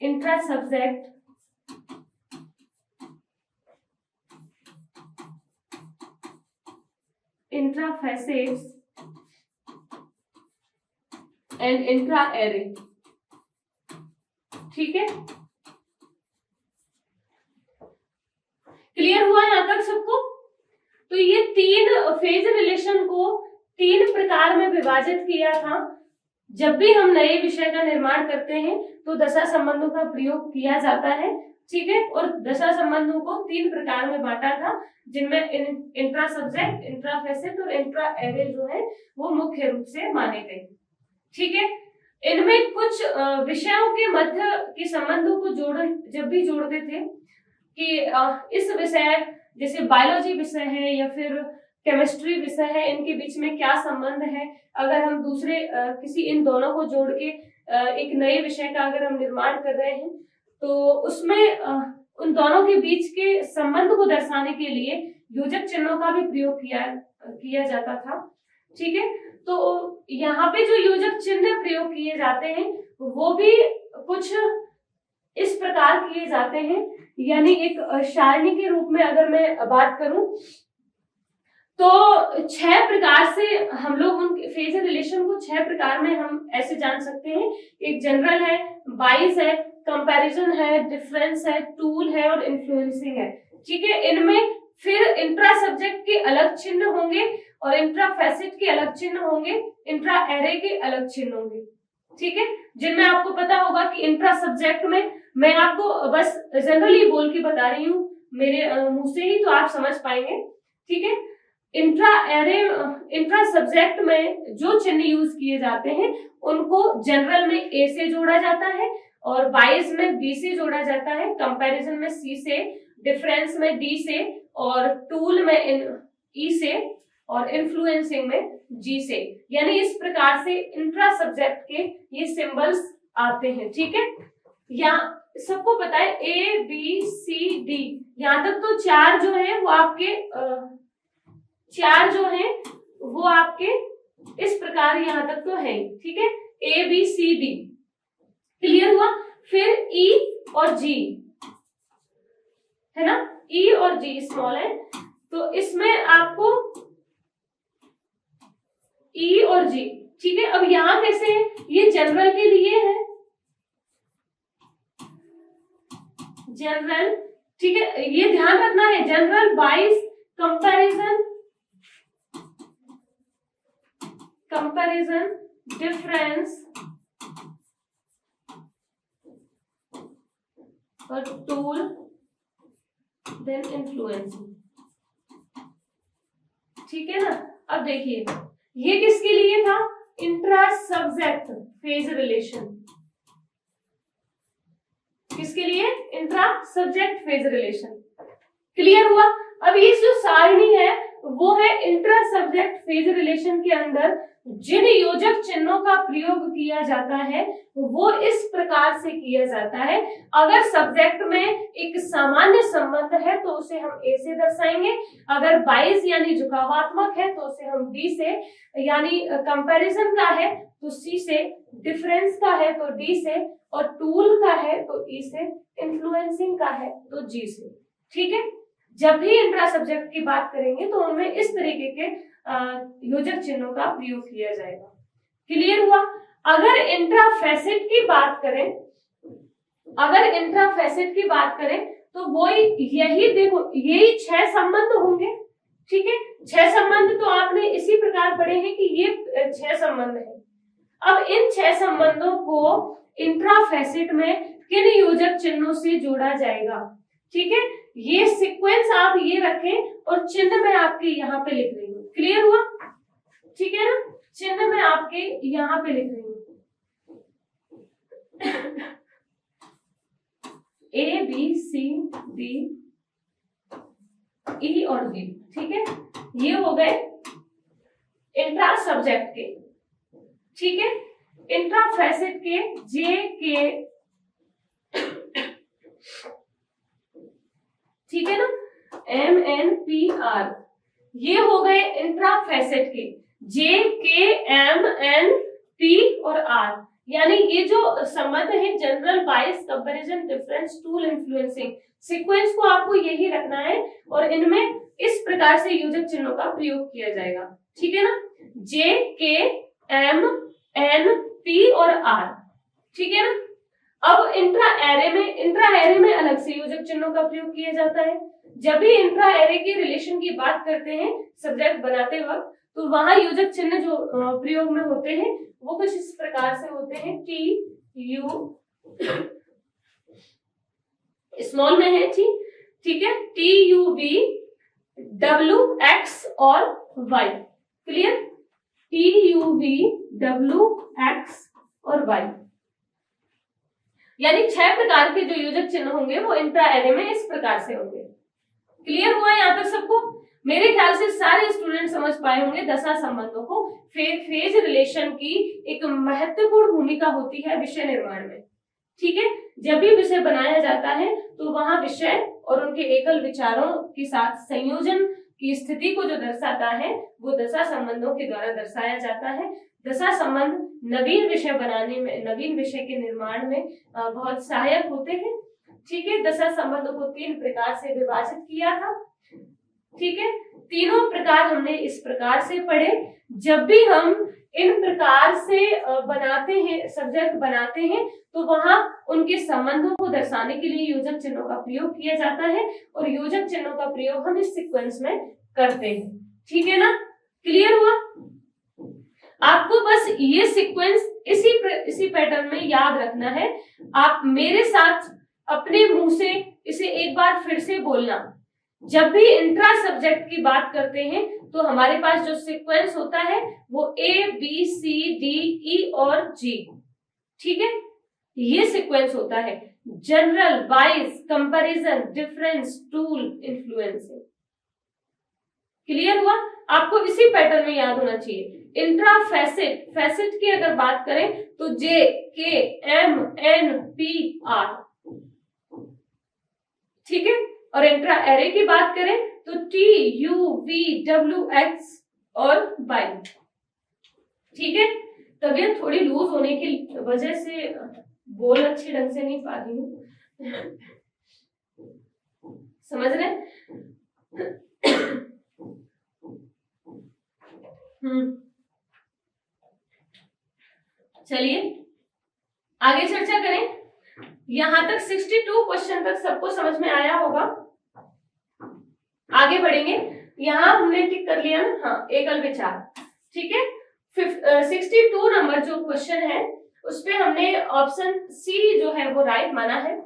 Intra subject, intra facets and intra array, ठीक है। क्लियर हुआ यहां तक सबको? तो ये 3 फेज रिलेशन को 3 प्रकार में विभाजित किया था। जब भी हम नए विषय का निर्माण करते हैं तो दशा संबंधों का प्रयोग किया जाता है, ठीक है। और दशा संबंधों को 3 प्रकार में बांटा था, जिनमें इंट्रा सब्जेक्ट, इंट्रा फैसेट और इंट्रा एरे जो है वो मुख्य रूप से माने गए, ठीक है। इनमें कुछ विषयों के मध्य के संबंधों को जब भी जोड़ते थे कि इस विषय जैसे बायोलॉजी विषय है या फिर केमिस्ट्री विषय है, इनके बीच में क्या संबंध है, अगर हम दूसरे किसी इन दोनों को जोड़ के एक नए विषय का अगर हम निर्माण कर रहे हैं तो उसमें उन दोनों के बीच के संबंध को दर्शाने के लिए योजक चिन्हों का भी प्रयोग किया जाता था, ठीक है। तो यहाँ पे जो योजक चिन्ह प्रयोग किए जाते हैं वो भी कुछ इस प्रकार किए जाते हैं, यानी एक सारणी के रूप में अगर मैं बात करूं तो 6 प्रकार से हम लोग उनके फेज रिलेशन को 6 प्रकार में हम ऐसे जान सकते हैं। एक जनरल है, बाइस है, कंपैरिजन है, डिफरेंस है, टूल है और इन्फ्लुएंसिंग है, ठीक है। इनमें फिर इंट्रा सब्जेक्ट के अलग चिन्ह होंगे और इंट्रा फैसेट के अलग चिन्ह होंगे, इंट्रा एरे के अलग चिन्ह होंगे, ठीक है। जिनमें आपको पता होगा कि इंट्रा सब्जेक्ट में मैं आपको बस जनरली बोल के बता रही हूँ मेरे मुंह से ही, तो आप समझ पाएंगे, ठीक है। इंट्रा सब्जेक्ट में जो चिन्ह यूज किए जाते हैं उनको जनरल में ए से जोड़ा जाता है और बाइस में बी से जोड़ा जाता है, कंपैरिजन में सी से, डिफरेंस में डी से और टूल में ई से और इन्फ्लुएंसिंग में जी से। यानी इस प्रकार से इंट्रा सब्जेक्ट के ये सिंबल्स आते हैं, ठीक है। यहाँ सबको पता है ए बी सी डी, यहाँ तक तो 4 जो है वो आपके 4 जो है वो आपके इस प्रकार यहाँ तक तो है, ठीक है। A B C D clear हुआ। फिर ई और जी है ना, ई और जी स्मॉल है, तो इसमें आपको ई और जी, ठीक है। अब यहां कैसे है, ये जनरल के लिए है, जनरल, ठीक है। ये ध्यान रखना है, जनरल, बाइस, कंपैरिजन, डिफरेंस और टूल, देन इन्फ्लुएंसिंग, ठीक है ना। अब देखिए ये किसके लिए था, इंट्रा सब्जेक्ट फेज रिलेशन, किसके लिए, intra subject phase relation, clear हुआ। अब ये जो सारणी है वो है इंट्रा सब्जेक्ट फेज रिलेशन के अंदर जिन योजक चिन्हों का प्रयोग किया जाता है वो इस प्रकार से किया जाता है। अगर सब्जेक्ट में एक सामान्य संबंध है तो उसे हम ए से दर्शाएंगे, अगर बाइस यानी झुकावात्मक है तो उसे हम डी से, यानी कंपैरिजन का है तो सी से, डिफरेंस का है तो डी से, और टूल का है तो ई से, इन्फ्लुएंसिंग का है तो जी से। ठीक है, जब भी इंट्रा सब्जेक्ट की बात करेंगे तो उनमें इस तरीके के योजक चिन्हों का प्रयोग किया जाएगा। क्लियर हुआ? अगर इंट्रा फैसेट की बात करें, तो वो यही देखो, यही 6 संबंध होंगे। ठीक है, 6 संबंध तो आपने इसी प्रकार पढ़े हैं कि ये 6 संबंध है। अब इन 6 संबंधों को इंट्रा फैसेट में किन योजक चिन्हों से जोड़ा जाएगा? ठीक है, ये सीक्वेंस आप ये रखें और चिन्ह मैं आपके यहाँ पे लिख रही हूँ। क्लियर हुआ? ठीक है ना, चिन्ह मैं आपके यहाँ पे लिख रही हूँ ए बी सी डी ई और जी। ठीक है, ये हो गए इंट्रा सब्जेक्ट के। ठीक है, इंट्रा फैसेट के जे के, ठीक है ना, एम एन पी आर, ये हो गए इंट्रा फैसेट के जे के एम एन पी और आर, यानी ये जो संबंध है जनरल, बाइस, comparison, difference, tool, influencing, sequence को आपको यही रखना है और इनमें इस प्रकार से योजक चिन्हों का प्रयोग किया जाएगा। ठीक है ना, जे के एम एन पी और आर। ठीक है ना, अब इंट्रा एरे में अलग से योजक चिन्हों का प्रयोग किया जाता है। जब भी इंट्रा एरे के रिलेशन की बात करते हैं सब्जेक्ट बनाते वक्त, तो वहां योजक चिन्ह जो प्रयोग में होते हैं वो कुछ इस प्रकार से होते हैं। टी यू, स्मॉल में है ठीक है, T U V W X और Y. Clear? T U V W X और वाई, यानी 6 प्रकार के जो योजक चिन्ह होंगे वो इंट्रा एरे में इस प्रकार से होंगे। क्लियर हुआ यहाँ तक सबको? मेरे ख्याल से सारे स्टूडेंट समझ पाए होंगे दशा संबंधों को। फेज रिलेशन की एक महत्वपूर्ण भूमिका होती है विषय निर्माण में। ठीक है, जब भी विषय बनाया जाता है तो वहां विषय और उनके एकल विचारों के साथ संयोजन की स्थिति को जो दर्शाता है वो दशा संबंधों के द्वारा दर्शाया जाता है। दशा संबंध नवीन विषय बनाने में, नवीन विषय के निर्माण में बहुत सहायक होते हैं। ठीक है, दशा संबंधों को 3 प्रकार से विभाजित किया था। ठीक है, तीनों प्रकार हमने इस प्रकार से पढ़े। जब भी हम इन प्रकार से बनाते हैं, सब्जेक्ट बनाते हैं, तो वहां उनके संबंधों को दर्शाने के लिए योजक चिन्हों का प्रयोग किया जाता है और योजक चिन्हों का प्रयोग हम इस सीक्वेंस में करते हैं। ठीक है ना, क्लियर हुआ? आपको बस ये सीक्वेंस इसी पैटर्न में याद रखना है। आप मेरे साथ अपने मुंह से इसे एक बार फिर से बोलना। जब भी इंट्रा सब्जेक्ट की बात करते हैं तो हमारे पास जो सीक्वेंस होता है वो ए बी सी डी ई और जी। ठीक है, ये सीक्वेंस होता है जनरल, बाइस, comparison, difference, tool, influencing. Clear हुआ? आपको इसी पैटर्न में याद होना चाहिए। इंट्रा फैसेट की अगर बात करें तो जे के एम एन पी आर। ठीक है, और इंट्रा एरे की बात करें तो T U V W X और वाई। ठीक है, तबीयत थोड़ी लूज होने की वजह से बोल अच्छे ढंग से नहीं पा रही हूँ, समझ रहे? चलिए आगे चर्चा करें। यहां तक 62 क्वेश्चन तक सबको समझ में आया होगा। आगे बढ़ेंगे। यहां हमने टिक कर लिया ना, हाँ, एकल विचार। ठीक है, 62 नंबर जो क्वेश्चन है उस पे हमने ऑप्शन सी जो है वो राइट माना है,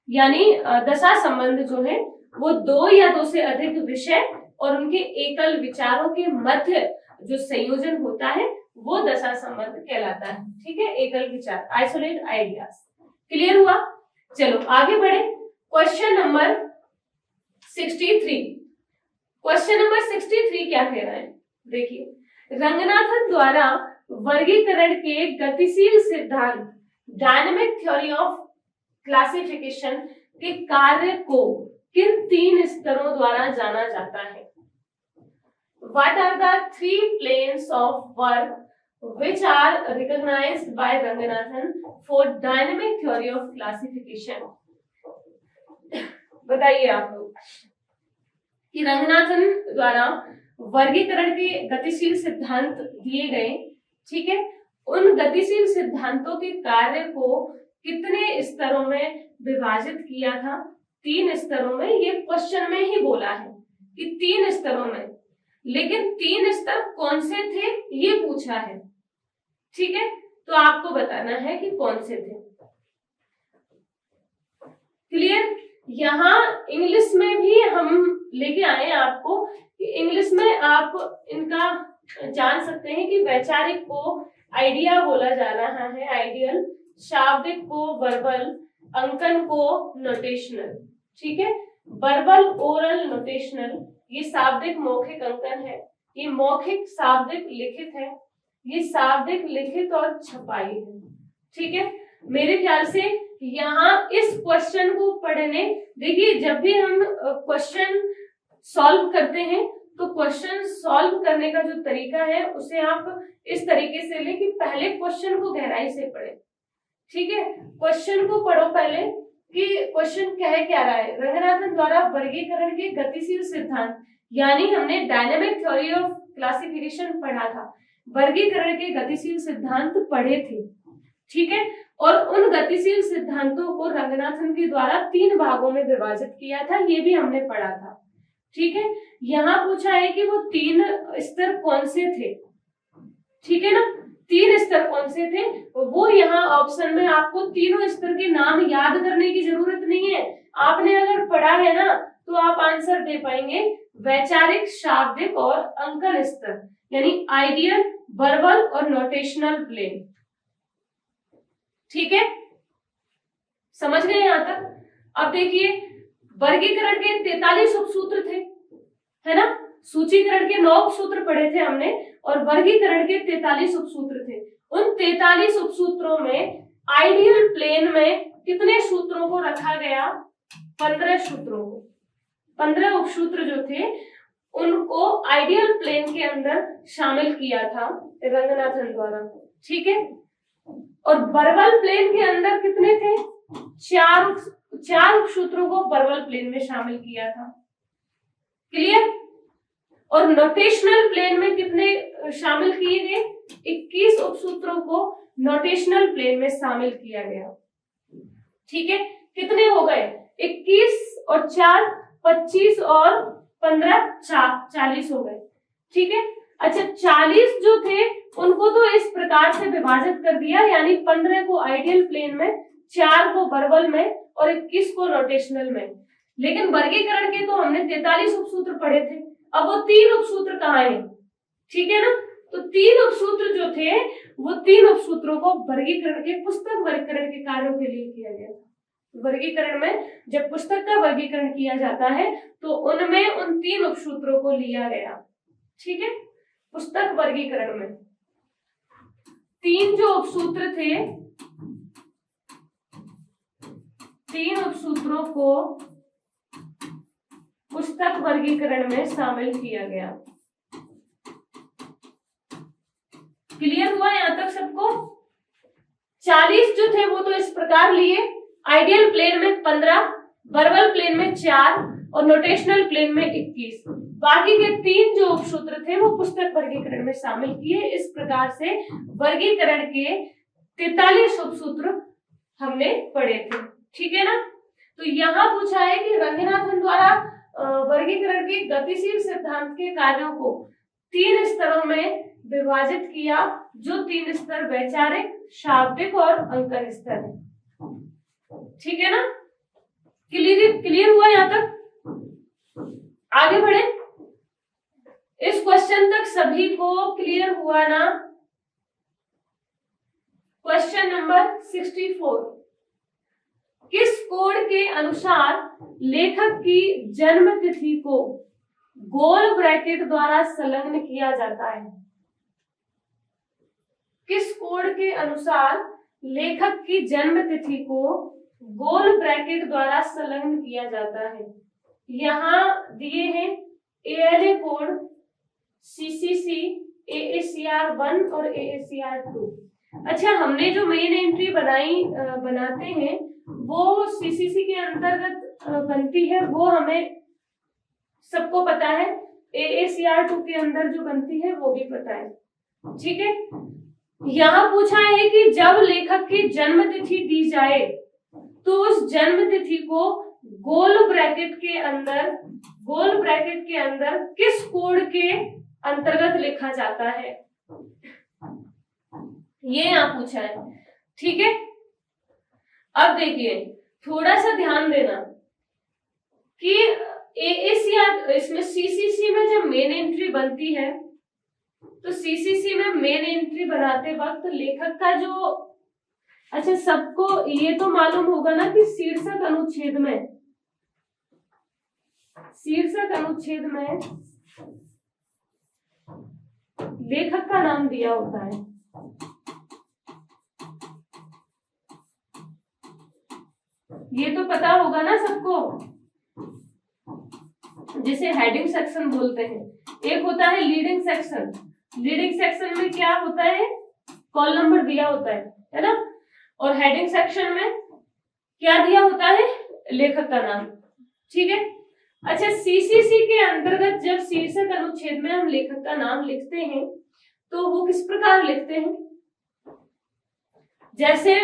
यानी दशा संबंध जो है वो 2 या 2 से अधिक विषय और उनके एकल विचारों के मध्य जो संयोजन होता है वो दशा संबंध कहलाता है। ठीक है, एकल विचार, आइसोलेट आइडियाज। क्लियर हुआ? चलो आगे बढ़े। Question number 63। क्वेश्चन नंबर 63 क्या कह रहा है? देखिए, रंगनाथन द्वारा वर्गीकरण के गतिशील सिद्धांत डायनेमिक थ्योरी ऑफ क्लासिफिकेशन के कार्य को किन 3 स्तरों द्वारा जाना जाता है? What are the 3 planes of work which are recognized by Ranganathan for dynamic theory of classification? बताइए आप लोग कि रंगनाथन द्वारा वर्गीकरण के गतिशील सिद्धांत दिए गए, ठीक है, उन गतिशील सिद्धांतों के कार्य को कितने स्तरों में विभाजित किया था? 3 स्तरों में। ये क्वेश्चन में ही बोला है कि 3 स्तरों में, लेकिन 3 स्तर कौन से थे ये पूछा है, ठीक है, तो आपको बताना है कि कौन से थे। क्लियर? यहाँ इंग्लिश में भी हम लेके आए आपको कि इंग्लिश में आप इनका जान सकते हैं कि वैचारिक को आइडिया बोला जा रहा है, आइडियल, शाब्दिक को वर्बल, अंकन को नोटेशनल, ठीक है, वर्बल, ओरल, नोटेशनल, ये शाब्दिक मौखिक अंकन है, ये मौखिक शाब्दिक लिखित है, ये शाब्दिक लिखित और छपाई है, ठीक है। मेरे ख्याल से यहाँ इस क्वेश्चन को पढ़ने, देखिए जब भी हम क्वेश्चन सॉल्व करते हैं तो क्वेश्चन सॉल्व करने का जो तरीका है उसे आप इस तरीके से लें कि पहले क्वेश्चन को गहराई से पढ़ें, ठीक है। क्वेश्चन को पढ़ो पहले कि क्वेश्चन कह क्या रहा है। रंगनाथन द्वारा वर्गीकरण के गतिशील सिद्धांत, यानी हमने डायनेमिक थ्योरी ऑफ क्लासिफिकेशन पढ़ा था, वर्गीकरण के गतिशील सिद्धांत पढ़े थे, ठीक है, और उन गतिशील सिद्धांतों को रंगनाथन के द्वारा 3 भागों में विभाजित किया था, ये भी हमने पढ़ा था, ठीक है। यहाँ पूछा है कि वो 3 स्तर कौन से थे, ठीक है ना, 3 स्तर कौन से थे, वो यहाँ ऑप्शन में आपको तीनों स्तर के नाम याद करने की जरूरत नहीं है, आपने अगर पढ़ा है ना तो आप आंसर दे पाएंगे। वैचारिक, शाब्दिक और अंकन स्तर, यानी आइडियल, वर्बल और नोटेशनल प्लेन, ठीक है, समझ गए यहां तक। अब देखिए वर्गीकरण के 43 उपसूत्र थे, है ना, सूचीकरण के 9 उपसूत्र पढ़े थे हमने और वर्गीकरण के 43 उपसूत्र थे। उन 43 उपसूत्रों में आइडियल प्लेन में कितने सूत्रों को रखा गया? 15 सूत्रों को, 15 उपसूत्र जो थे उनको आइडियल प्लेन के अंदर शामिल किया था रंगनाथन द्वारा, ठीक है। और वर्बल प्लेन के अंदर कितने थे? 4 उपसूत्रों को वर्बल प्लेन में शामिल किया था, क्लियर। और नोटेशनल प्लेन में कितने शामिल किए गए? 21 उपसूत्रों को नोटेशनल प्लेन में शामिल किया गया, ठीक है। कितने हो गए? 21 और 4 25 और 15 40 हो गए, ठीक है। अच्छा, 40 जो थे उनको तो इस प्रकार से विभाजित कर दिया, यानी 15 को आइडियल प्लेन में, 4 को वर्बल में और 21 को नोटेशनल में। लेकिन वर्गीकरण के तो हमने 43 उपसूत्र पढ़े थे, अब वो 3 उपसूत्र कहाँ है, ठीक है ना। तो 3 उपसूत्र जो थे वो 3 उपसूत्रों को वर्गीकरण के, पुस्तक वर्गीकरण के कार्यों के लिए किया गया था। वर्गीकरण में जब पुस्तक का वर्गीकरण किया जाता है तो उनमें उन 3 उपसूत्रों को लिया गया, ठीक है। पुस्तक वर्गीकरण में 3 जो उपसूत्र थे, 3 उपसूत्रों को पुस्तक वर्गीकरण में शामिल किया गया। क्लियर हुआ यहां तक सबको? 40 जो थे वो तो इस प्रकार लिए, आइडियल प्लेन में 15, वर्बल प्लेन में 4 और नोटेशनल प्लेन में 21। बाकी के 3 जो उपसूत्र थे वो पुस्तक वर्गीकरण में शामिल किए। इस प्रकार से वर्गीकरण के 43 उपसूत्र हमने पढ़े थे, ठीक है ना। तो यहाँ पूछा है कि रंगनाथन द्वारा वर्गीकरण के गतिशील सिद्धांत के कार्यों को 3 स्तरों में विभाजित किया, जो 3 स्तर वैचारिक, शाब्दिक और अंकन स्तर है, ठीक है ना। क्लियर हुआ यहां तक? आगे बढ़े। इस क्वेश्चन तक सभी को क्लियर हुआ ना? क्वेश्चन नंबर 64, किस कोड के अनुसार लेखक की जन्म तिथि को गोल ब्रैकेट द्वारा संलग्न किया जाता है? कोड के अनुसार लेखक की जन्म तिथि को गोल ब्रैकेट द्वारा संलग्न किया जाता है? यहाँ दिए हैं ALA कोड, CCC, AACR 1 और AACR 2। अच्छा, हमने जो मेन एंट्री बनाते हैं वो CCC के अंतर्गत बनती है, वो हमें सबको पता है। AACR 2 के अंदर जो बनती है वो भी पता है, ठीक है। यहाँ पूछा है कि जब लेखक की जन्म तिथि दी जाए तो उस जन्म तिथि को गोल ब्रैकेट के अंदर किस कोड के अंतर्गत लिखा जाता है, ये यहाँ पूछा है, ठीक है। अब देखिए, थोड़ा सा ध्यान देना कि AACR इसमें CCC में जब मेन एंट्री बनती है तो CCC में मेन एंट्री बनाते वक्त लेखक का जो, अच्छा सबको ये तो मालूम होगा ना कि शीर्षक अनुच्छेद में लेखक का नाम दिया होता है। ये तो पता होगा ना सबको, जिसे हेडिंग सेक्शन बोलते हैं। एक होता है लीडिंग सेक्शन में क्या होता है, कॉल नंबर दिया होता है ना। और हेडिंग सेक्शन में क्या दिया होता है, लेखक का नाम, ठीक है। अच्छा, CCC के अंतर्गत जब शीर्षक अनुच्छेद में हम लेखक का नाम लिखते हैं तो वो किस प्रकार लिखते हैं, जैसे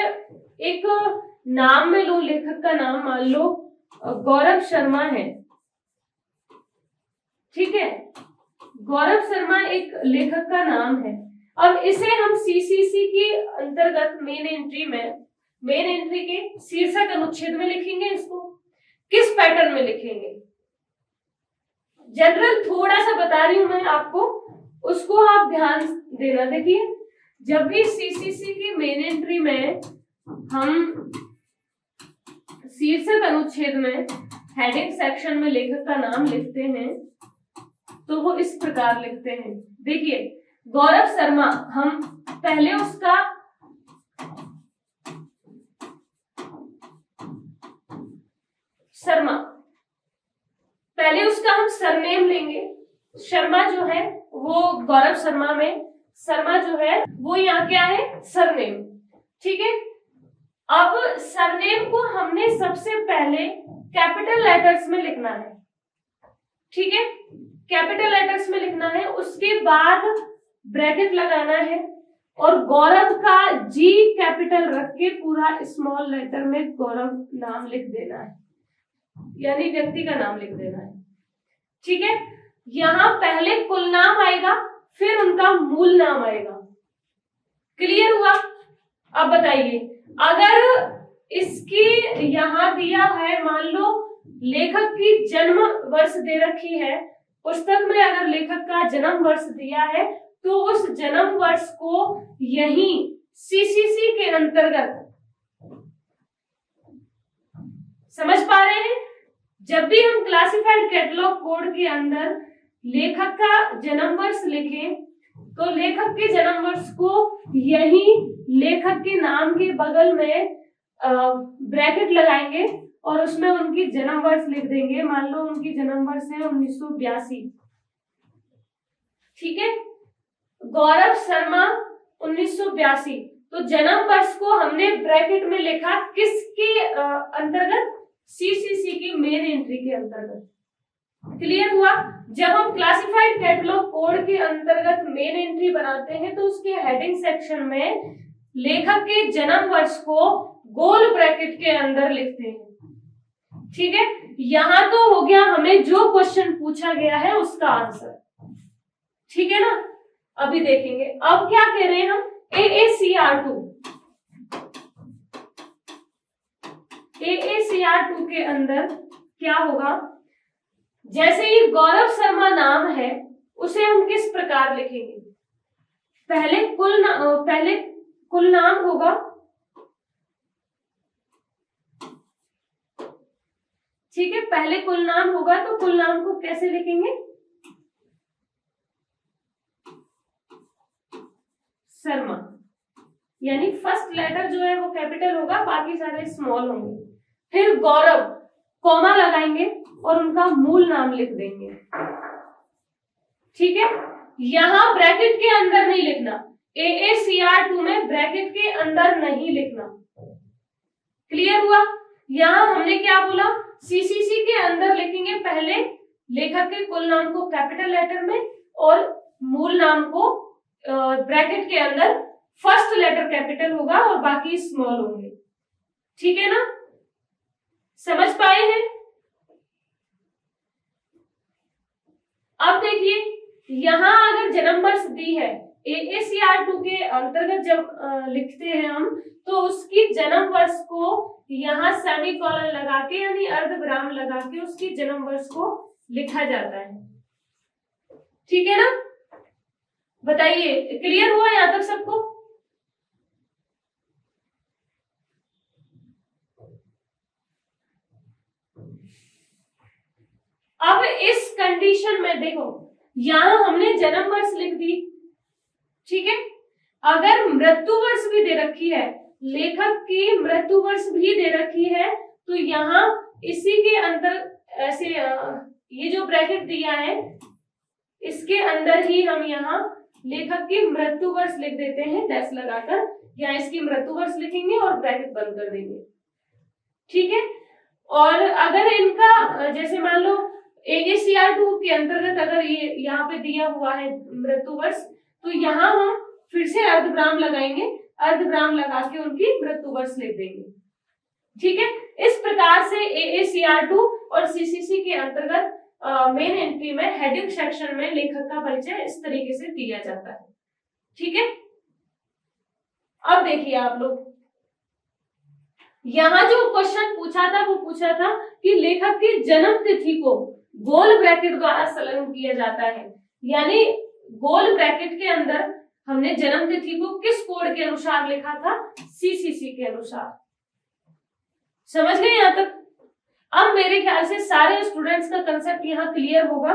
एक नाम में लो, लेखक का नाम मान लो गौरव शर्मा है, ठीक है। गौरव शर्मा एक लेखक का नाम है। अब इसे हम CCC के अंतर्गत मेन एंट्री के शीर्षक अनुच्छेद में लिखेंगे। इसको किस पैटर्न में लिखेंगे, जनरल थोड़ा सा बता रही हूं मैं आपको, उसको आप ध्यान देना। देखिए, जब भी CCC की मेन एंट्री में हम शीर्षक अनुच्छेद में हेडिंग सेक्शन में लेखक का नाम लिखते हैं तो वो इस प्रकार लिखते हैं। देखिए, गौरव शर्मा, हम पहले उसका हम सरनेम लेंगे। शर्मा जो है वो गौरव शर्मा में, शर्मा जो है वो यहाँ क्या है, सरनेम, ठीक है। अब सरनेम को हमने सबसे पहले कैपिटल लेटर्स में लिखना है, ठीक है, कैपिटल लेटर्स में लिखना है। उसके बाद ब्रैकेट लगाना है और गौरव का G कैपिटल रख के पूरा स्मॉल लेटर में गौरव नाम लिख देना है, यानी व्यक्ति का नाम लिख देना है, ठीक है। यहाँ पहले कुल नाम आएगा, फिर उनका मूल नाम आएगा। क्लियर हुआ? अब बताइए, अगर इसकी यहाँ दिया है, मान लो लेखक की जन्म वर्ष दे रखी है, पुस्तक में अगर लेखक का जन्म वर्ष दिया है तो उस जन्म वर्ष को यही CCC के अंतर्गत, समझ पा रहे हैं? जब भी हम क्लासिफाइड कैटलॉग कोड के अंदर लेखक का जन्म वर्ष लिखें तो लेखक के जन्म वर्ष को यही लेखक के नाम के बगल में ब्रैकेट लगाएंगे और उसमें उनकी जन्म वर्ष लिख देंगे। मान लो उनकी जन्म वर्ष है 1982, ठीक है। गौरव शर्मा 1982, तो जन्म वर्ष को हमने ब्रैकेट में लिखा किसके अंतर्गत, CCC की मेन एंट्री के अंतर्गत। क्लियर हुआ? जब हम क्लासिफाइड कैटलॉग कोड के अंतर्गत मेन एंट्री बनाते हैं तो उसके हेडिंग सेक्शन में लेखक के जन्म वर्ष को गोल ब्रैकेट के अंदर लिखते हैं, ठीक है। यहां तो हो गया हमें जो क्वेश्चन पूछा गया है उसका आंसर, ठीक है ना। अभी देखेंगे, अब क्या कह रहे हैं हम, AACR2 के अंदर क्या होगा, जैसे ये गौरव शर्मा नाम है उसे हम किस प्रकार लिखेंगे, पहले कुल नाम होगा, ठीक है, पहले कुल नाम होगा तो कुल नाम को कैसे लिखेंगे, शर्मा, यानी फर्स्ट लेटर जो है वो कैपिटल होगा, बाकी सारे स्मॉल होंगे। फिर गौरव, कॉमा लगाएंगे और उनका मूल नाम लिख देंगे। ठीक है, यहां ब्रैकेट के अंदर नहीं लिखना, AACR2 में ब्रैकेट के अंदर नहीं लिखना। क्लियर हुआ? यहां हमने क्या बोला, CCC के अंदर लिखेंगे पहले लेखक के कुल नाम को कैपिटल लेटर में और मूल नाम को ब्रैकेट के अंदर फर्स्ट लेटर कैपिटल होगा और बाकी स्मॉल होंगे। ठीक है ना, समझ पाए हैं? अब देखिए, यहां अगर जन्म वर्ष दी है, AACR2 के अंतर्गत जब लिखते हैं हम, तो उसकी जन्म वर्ष को यहाँ सेमीकोलन लगा के यानी अर्धविराम लगा के उसकी जन्म वर्ष को लिखा जाता है। ठीक है ना, बताइए क्लियर हुआ यहां तक सबको? अब इस कंडीशन में देखो, यहां हमने जन्म वर्ष लिख दी, ठीक है। अगर मृत्यु वर्ष भी दे रखी है, लेखक की मृत्यु वर्ष भी दे रखी है, तो यहाँ इसी के अंदर ऐसे ये जो ब्रैकेट दिया है इसके अंदर ही हम यहाँ लेखक की मृत्यु वर्ष लिख देते हैं डैश लगाकर, या इसकी मृत्यु वर्ष लिखेंगे और ब्रैकेट बंद कर देंगे। ठीक है, और अगर इनका जैसे मान लो AACR2 के अंतर्गत अगर ये यहाँ पे दिया हुआ है मृत्यु वर्ष, तो यहाँ हम फिर से अर्धविराम लगाएंगे, अर्धविराम लगा के उनकी मृत्यु वर्ष लिख देंगे। ठीक है, इस प्रकार से AACR2 और CCC के अंतर्गत मेन एंट्री में हेडिंग सेक्शन में लेखक का परिचय इस तरीके से दिया जाता है। ठीक है, अब देखिए आप लोग, यहाँ जो क्वेश्चन पूछा था वो पूछा था कि लेखक की जन्म तिथि को गोल ब्रैकेट द्वारा संलग्न किया जाता है, यानी गोल ब्रैकेट के अंदर हमने जन्म तिथि को किस कोड के अनुसार लिखा था, CCC के अनुसार। समझ गए यहां तक? अब मेरे ख्याल से सारे स्टूडेंट्स का कंसेप्ट यहाँ क्लियर होगा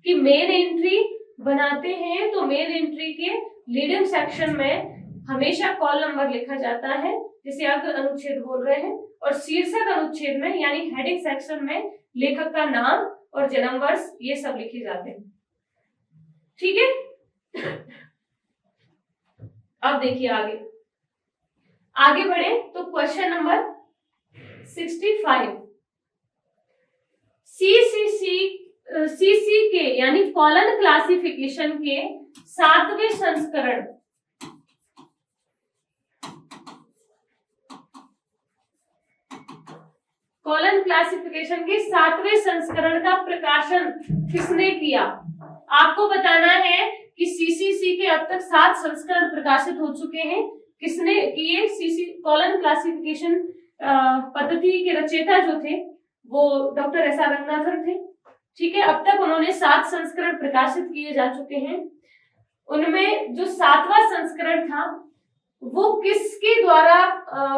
कि मेन एंट्री बनाते हैं तो मेन एंट्री के लीडिंग सेक्शन में हमेशा कॉल नंबर लिखा जाता है, जिसे अग्र अनुच्छेद बोल रहे हैं, और शीर्षक अनुच्छेद में यानी हेडिंग सेक्शन में लेखक का नाम और जन्म वर्ष ये सब लिखे जाते हैं। ठीक है, अब देखिए आगे बढ़े तो क्वेश्चन नंबर 65। CC के यानी कॉलन क्लासिफिकेशन के 7वें संस्करण कॉलन क्लासिफिकेशन के 7वें संस्करण का प्रकाशन किसने किया? आपको बताना है कि CCC के अब तक 7 संस्करण प्रकाशित हो चुके हैं। किसने किए? CC कॉलन क्लासिफिकेशन पद्धति के रचयिता जो थे वो डॉक्टर एस आर रंगनाथन थे। ठीक है, अब तक उन्होंने 7 संस्करण प्रकाशित किए जा चुके हैं। उनमें जो 7वां संस्करण था वो किसके द्वारा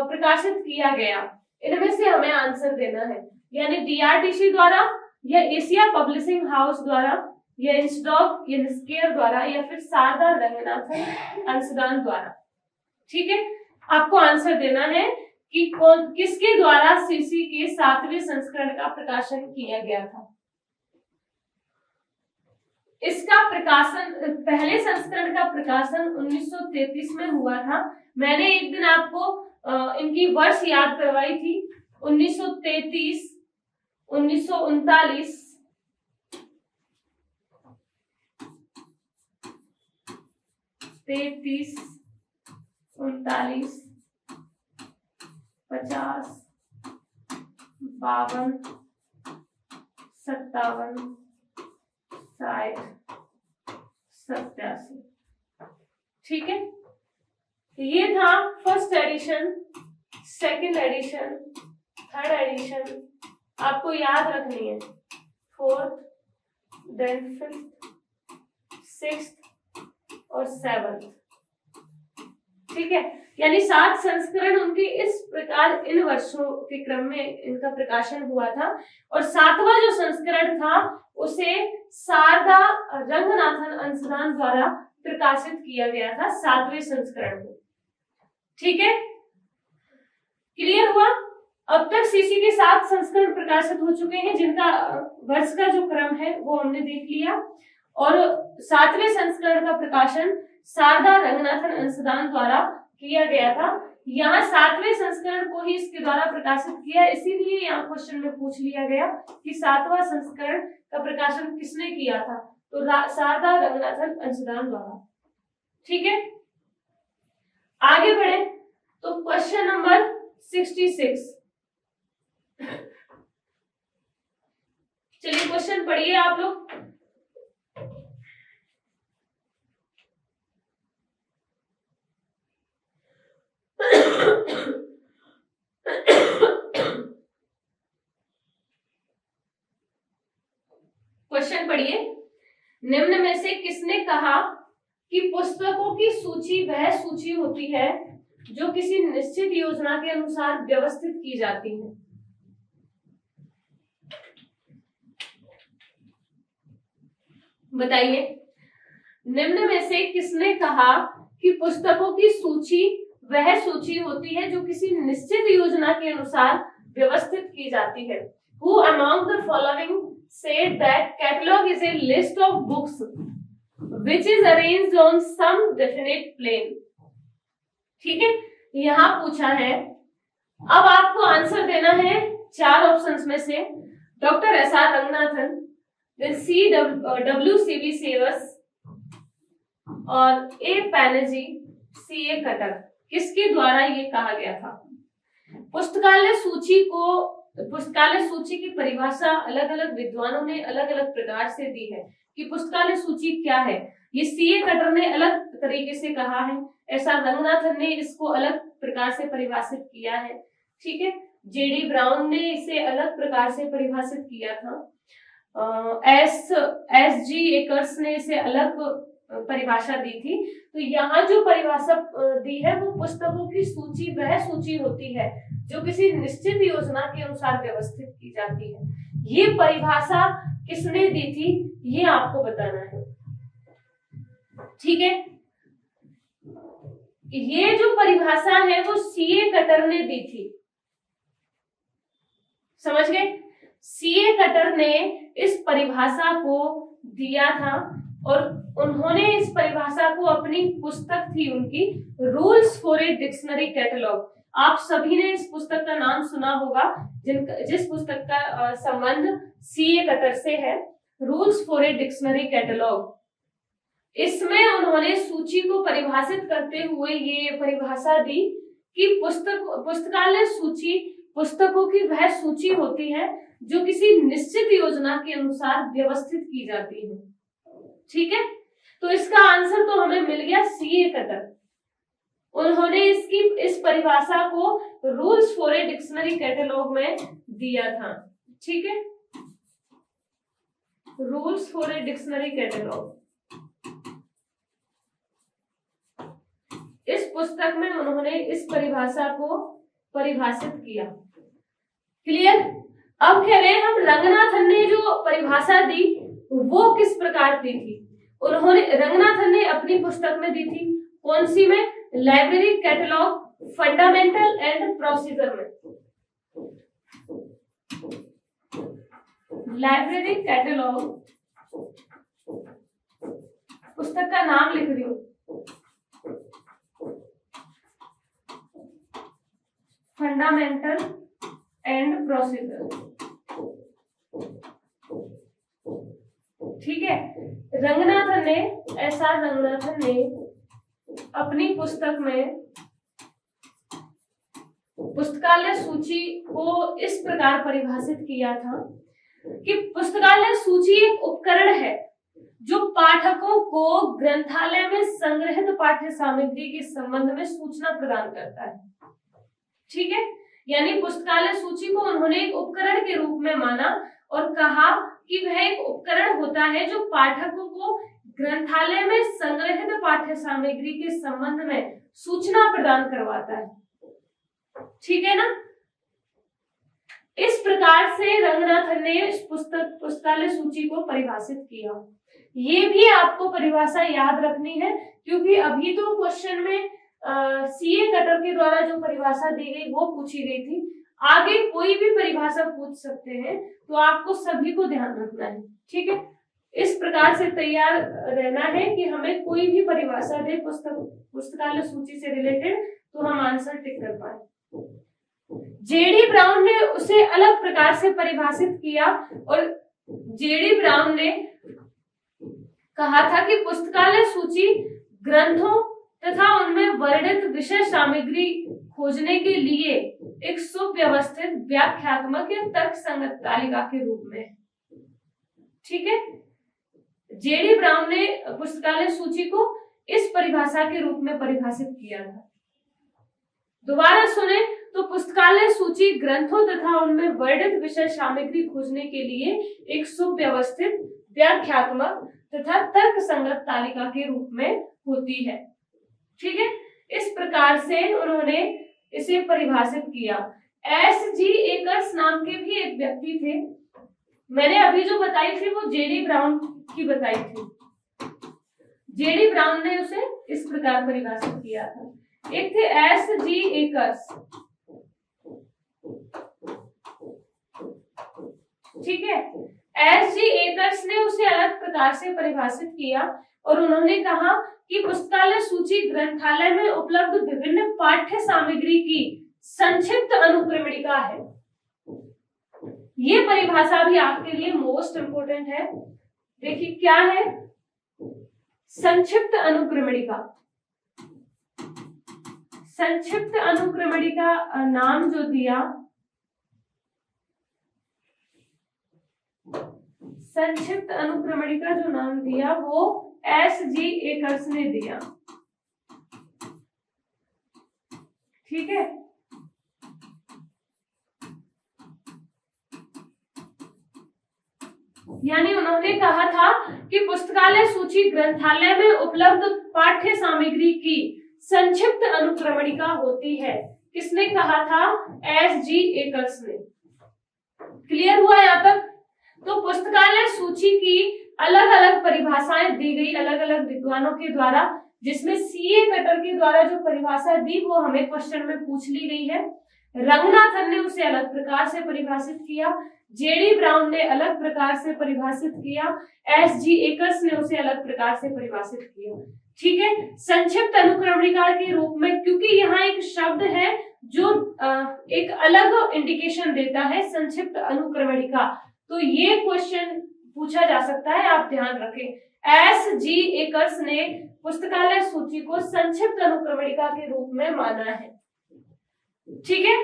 प्रकाशित किया गया, इनमें से हमें आंसर देना है, यानी DRTC द्वारा या एशिया पब्लिशिंग हाउस द्वारा या इंस्टॉक स्केयर द्वारा या फिर शारदा रंगनाथन अंशदान द्वारा। ठीक है, आपको आंसर देना है कि किसके द्वारा CC के 7वें संस्करण का प्रकाशन किया गया था। इसका प्रकाशन, पहले संस्करण का प्रकाशन 1933 में हुआ था। मैंने एक दिन आपको इनकी वर्ष याद करवाई थी, 1933, 1939, 33, 39, 50, 52, 57, 60, 87। ठीक है, ये था first edition, second edition, third edition, आपको याद रखनी है, 4th, देन 5th, 6th और 7th। ठीक है, यानी 7 संस्करण उनके इस प्रकार इन वर्षों के क्रम में इनका प्रकाशन हुआ था, और 7वां जो संस्करण था उसे शारदा रंगनाथन अंशदान द्वारा प्रकाशित किया गया था 7वें संस्करण को। ठीक है, क्लियर हुआ। अब तक सीसी के 7 संस्करण प्रकाशित हो चुके हैं, जिनका वर्ष का जो क्रम है वो हमने देख लिया, और 7वें संस्करण का प्रकाशन शारदा रंगनाथन अंशदान द्वारा किया गया था। यहाँ 7वें संस्करण को ही इसके द्वारा प्रकाशित किया, इसीलिए यहाँ क्वेश्चन में पूछ लिया गया कि 7वां संस्करण का प्रकाशन किसने किया था, तो शारदा रंगनाथन अंशदान द्वारा। ठीक है, आगे बढ़े तो क्वेश्चन नंबर 66। चलिए क्वेश्चन पढ़िए आप लोग। क्वेश्चन पढ़िए। निम्न में से किसने कहा कि पुस्तकों की सूची वह सूची होती है जो किसी निश्चित योजना के अनुसार व्यवस्थित की जाती है? बताइए, निम्न में से किसने कहा कि पुस्तकों की सूची वह सूची होती है जो किसी निश्चित योजना के अनुसार व्यवस्थित की जाती है? Who among the following said that catalog is a list of books which is arranged on some definite plane? ठीक है, यहां पूछा है, अब आपको आंसर देना है 4 ऑप्शंस में से। Doctor SR. Ranganathan, C.W. Save us और ए पैनर्जी, C.A. कटर। किसके द्वारा ये कहा गया था? पुस्तकालय सूची की परिभाषा अलग अलग विद्वानों ने अलग अलग प्रकार से दी है कि पुस्तकालय सूची क्या है। ये C.A. कटर ने अलग तरीके से कहा है, एस.आर. रंगनाथन ने इसको अलग प्रकार से परिभाषित किया है। ठीक है, J.D. ब्राउन ने इसे अलग प्रकार से परिभाषित किया था, S.G. एकर्स ने इसे अलग परिभाषा दी थी। तो यहाँ जो परिभाषा दी है वो पुस्तकों की सूची वह सूची होती है जो किसी निश्चित योजना के अनुसार व्यवस्थित की जाती है। ये परिभाषा किसने दी थी ये आपको बताना है। ठीक है, ये जो परिभाषा है वो C.A. कटर ने दी थी, समझ गए? C.A. कटर ने इस परिभाषा को दिया था और उन्होंने इस परिभाषा को अपनी पुस्तक थी उनकी rules for a dictionary catalogue. आप सभी ने इस पुस्तक का नाम सुना होगा, जिस पुस्तक का संबंध C.A. कटर से है, rules for a dictionary catalogue. इसमें उन्होंने सूची को परिभाषित करते हुए ये परिभाषा दी कि पुस्तकालय सूची पुस्तकों की वह सूची होती है जो किसी निश्चित योजना के अनुसार व्यवस्थित की जाती है। ठीक है, तो इसका आंसर तो हमें मिल गया C.A. कटर। उन्होंने इस परिभाषा को rules for a dictionary catalogue में दिया था। ठीक है, rules for a dictionary catalogue, इस पुस्तक में उन्होंने इस परिभाषा को परिभाषित किया। क्लियर? अब कह रहे हैं हम रंगनाथन ने जो परिभाषा दी वो किस प्रकार दी थी? उन्होंने रंगनाथन ने अपनी पुस्तक में दी थी, कौन सी में? Library catalogue fundamental and procedure में। लाइब्रेरी कैटलॉग, पुस्तक का नाम लिख रही हूं, फंडामेंटल एंड प्रोसीजर। ठीक है, रंगनाथन ने, एस.आर. रंगनाथन ने अपनी पुस्तक में पुस्तकालय सूची को इस प्रकार परिभाषित किया था कि पुस्तकालय सूची एक उपकरण है जो पाठकों को ग्रंथालय में संग्रहित पाठ्य सामग्री के संबंध में सूचना प्रदान करता है। ठीक है, यानी पुस्तकालय सूची को उन्होंने एक उपकरण के रूप में माना और कहा कि वह एक उपकरण होता है जो पाठकों को ग्रंथालय में संग्रहित पाठ्य सामग्री के संबंध में सूचना प्रदान करवाता है। ठीक है ना? इस प्रकार से रंगनाथन ने इस पुस्तकालय सूची को परिभाषित किया। ये भी आपको परिभाषा याद रखनी है क्योंकि अभी तो क्वेश्चन में सीए कटर के द्वारा जो परिभाषा दी गई वो पूछी गई थी। आगे कोई भी परिभाषा पूछ सकते हैं, तो आपको सभी को ध्यान रखना है, ठीक है। इस प्रकार से तैयार रहना है कि हमें कोई भी परिभाषा दे पुस्तकालय सूची से रिलेटेड, तो हम आंसर टिक कर पाए। जेडी ब्राउन ने उसे अलग प्रकार से परिभाषित किया, और जेडी ब्राउन ने कहा था कि पुस्तकालय सूची ग्रंथों तथा उनमें वर्णित विषय सामग्री खोजने के लिए एक सुव्यवस्थित व्याख्यात्मक या तर्कसंगत तालिका के रूप में, ठीक है। जेडी ब्राउन ने पुस्तकालय सूची को इस परिभाषा के रूप में परिभाषित किया था। दोबारा सुने तो पुस्तकालय सूची ग्रंथों तथा उनमें वर्णित विषय सामग्री खोजने के लिए एक सुव्यवस्थित व्याख्यात्मक तथा तर्कसंगत तालिका के रूप में होती है, ठीक है। इस प्रकार से उन्होंने इसे परिभाषित किया। एस.जी. एकर्स नाम के भी एक व्यक्ति थे, मैंने अभी जो बताई थी वो जेडी ब्राउन की बताई थी। जेडी ब्राउन ने उसे इस प्रकार परिभाषित किया था। एक थे एस.जी. एकर्स, ठीक है। एस.जी. एकर्स ने उसे अलग प्रकार से परिभाषित किया, और उन्होंने कहा कि पुस्तकालय सूची ग्रंथालय में उपलब्ध विभिन्न पाठ्य सामग्री की संक्षिप्त अनुक्रमणिका है। ये परिभाषा भी आपके लिए मोस्ट इंपोर्टेंट है। देखिए क्या है संक्षिप्त अनुक्रमणिका। संक्षिप्त अनुक्रमणिका नाम जो दिया, संक्षिप्त अनुक्रमणिका जो नाम दिया वो एस.जी. एकर्स ने दिया, ठीक है। यानी उन्होंने कहा था कि पुस्तकालय सूची ग्रंथालय में उपलब्ध पाठ्य सामग्री की संक्षिप्त अनुक्रमणिका होती है। किसने कहा था? एस.जी. एकर्स ने। क्लियर हुआ यहाँ तक? तो पुस्तकालय सूची की अलग अलग परिभाषाएं दी गई अलग अलग विद्वानों के द्वारा, जिसमें सीए कटर के द्वारा जो परिभाषा दी वो हमें क्वेश्चन में पूछ ली गई है। रंगनाथन ने उसे अलग प्रकार से परिभाषित किया, जेडी ब्राउन ने अलग प्रकार से परिभाषित किया, एस.जी. एकर्स ने उसे अलग प्रकार से परिभाषित किया। ठीक है, संक्षिप्त अनुक्रमणिका के रूप में, क्योंकि यहाँ एक शब्द है जो एक अलग इंडिकेशन देता है, संक्षिप्त अनुक्रमणिका, तो ये क्वेश्चन पूछा जा सकता है, आप ध्यान रखें। एस.जी. एकर्स ने पुस्तकालय सूची को संक्षिप्त अनुक्रमणिका के रूप में माना है। ठीक है,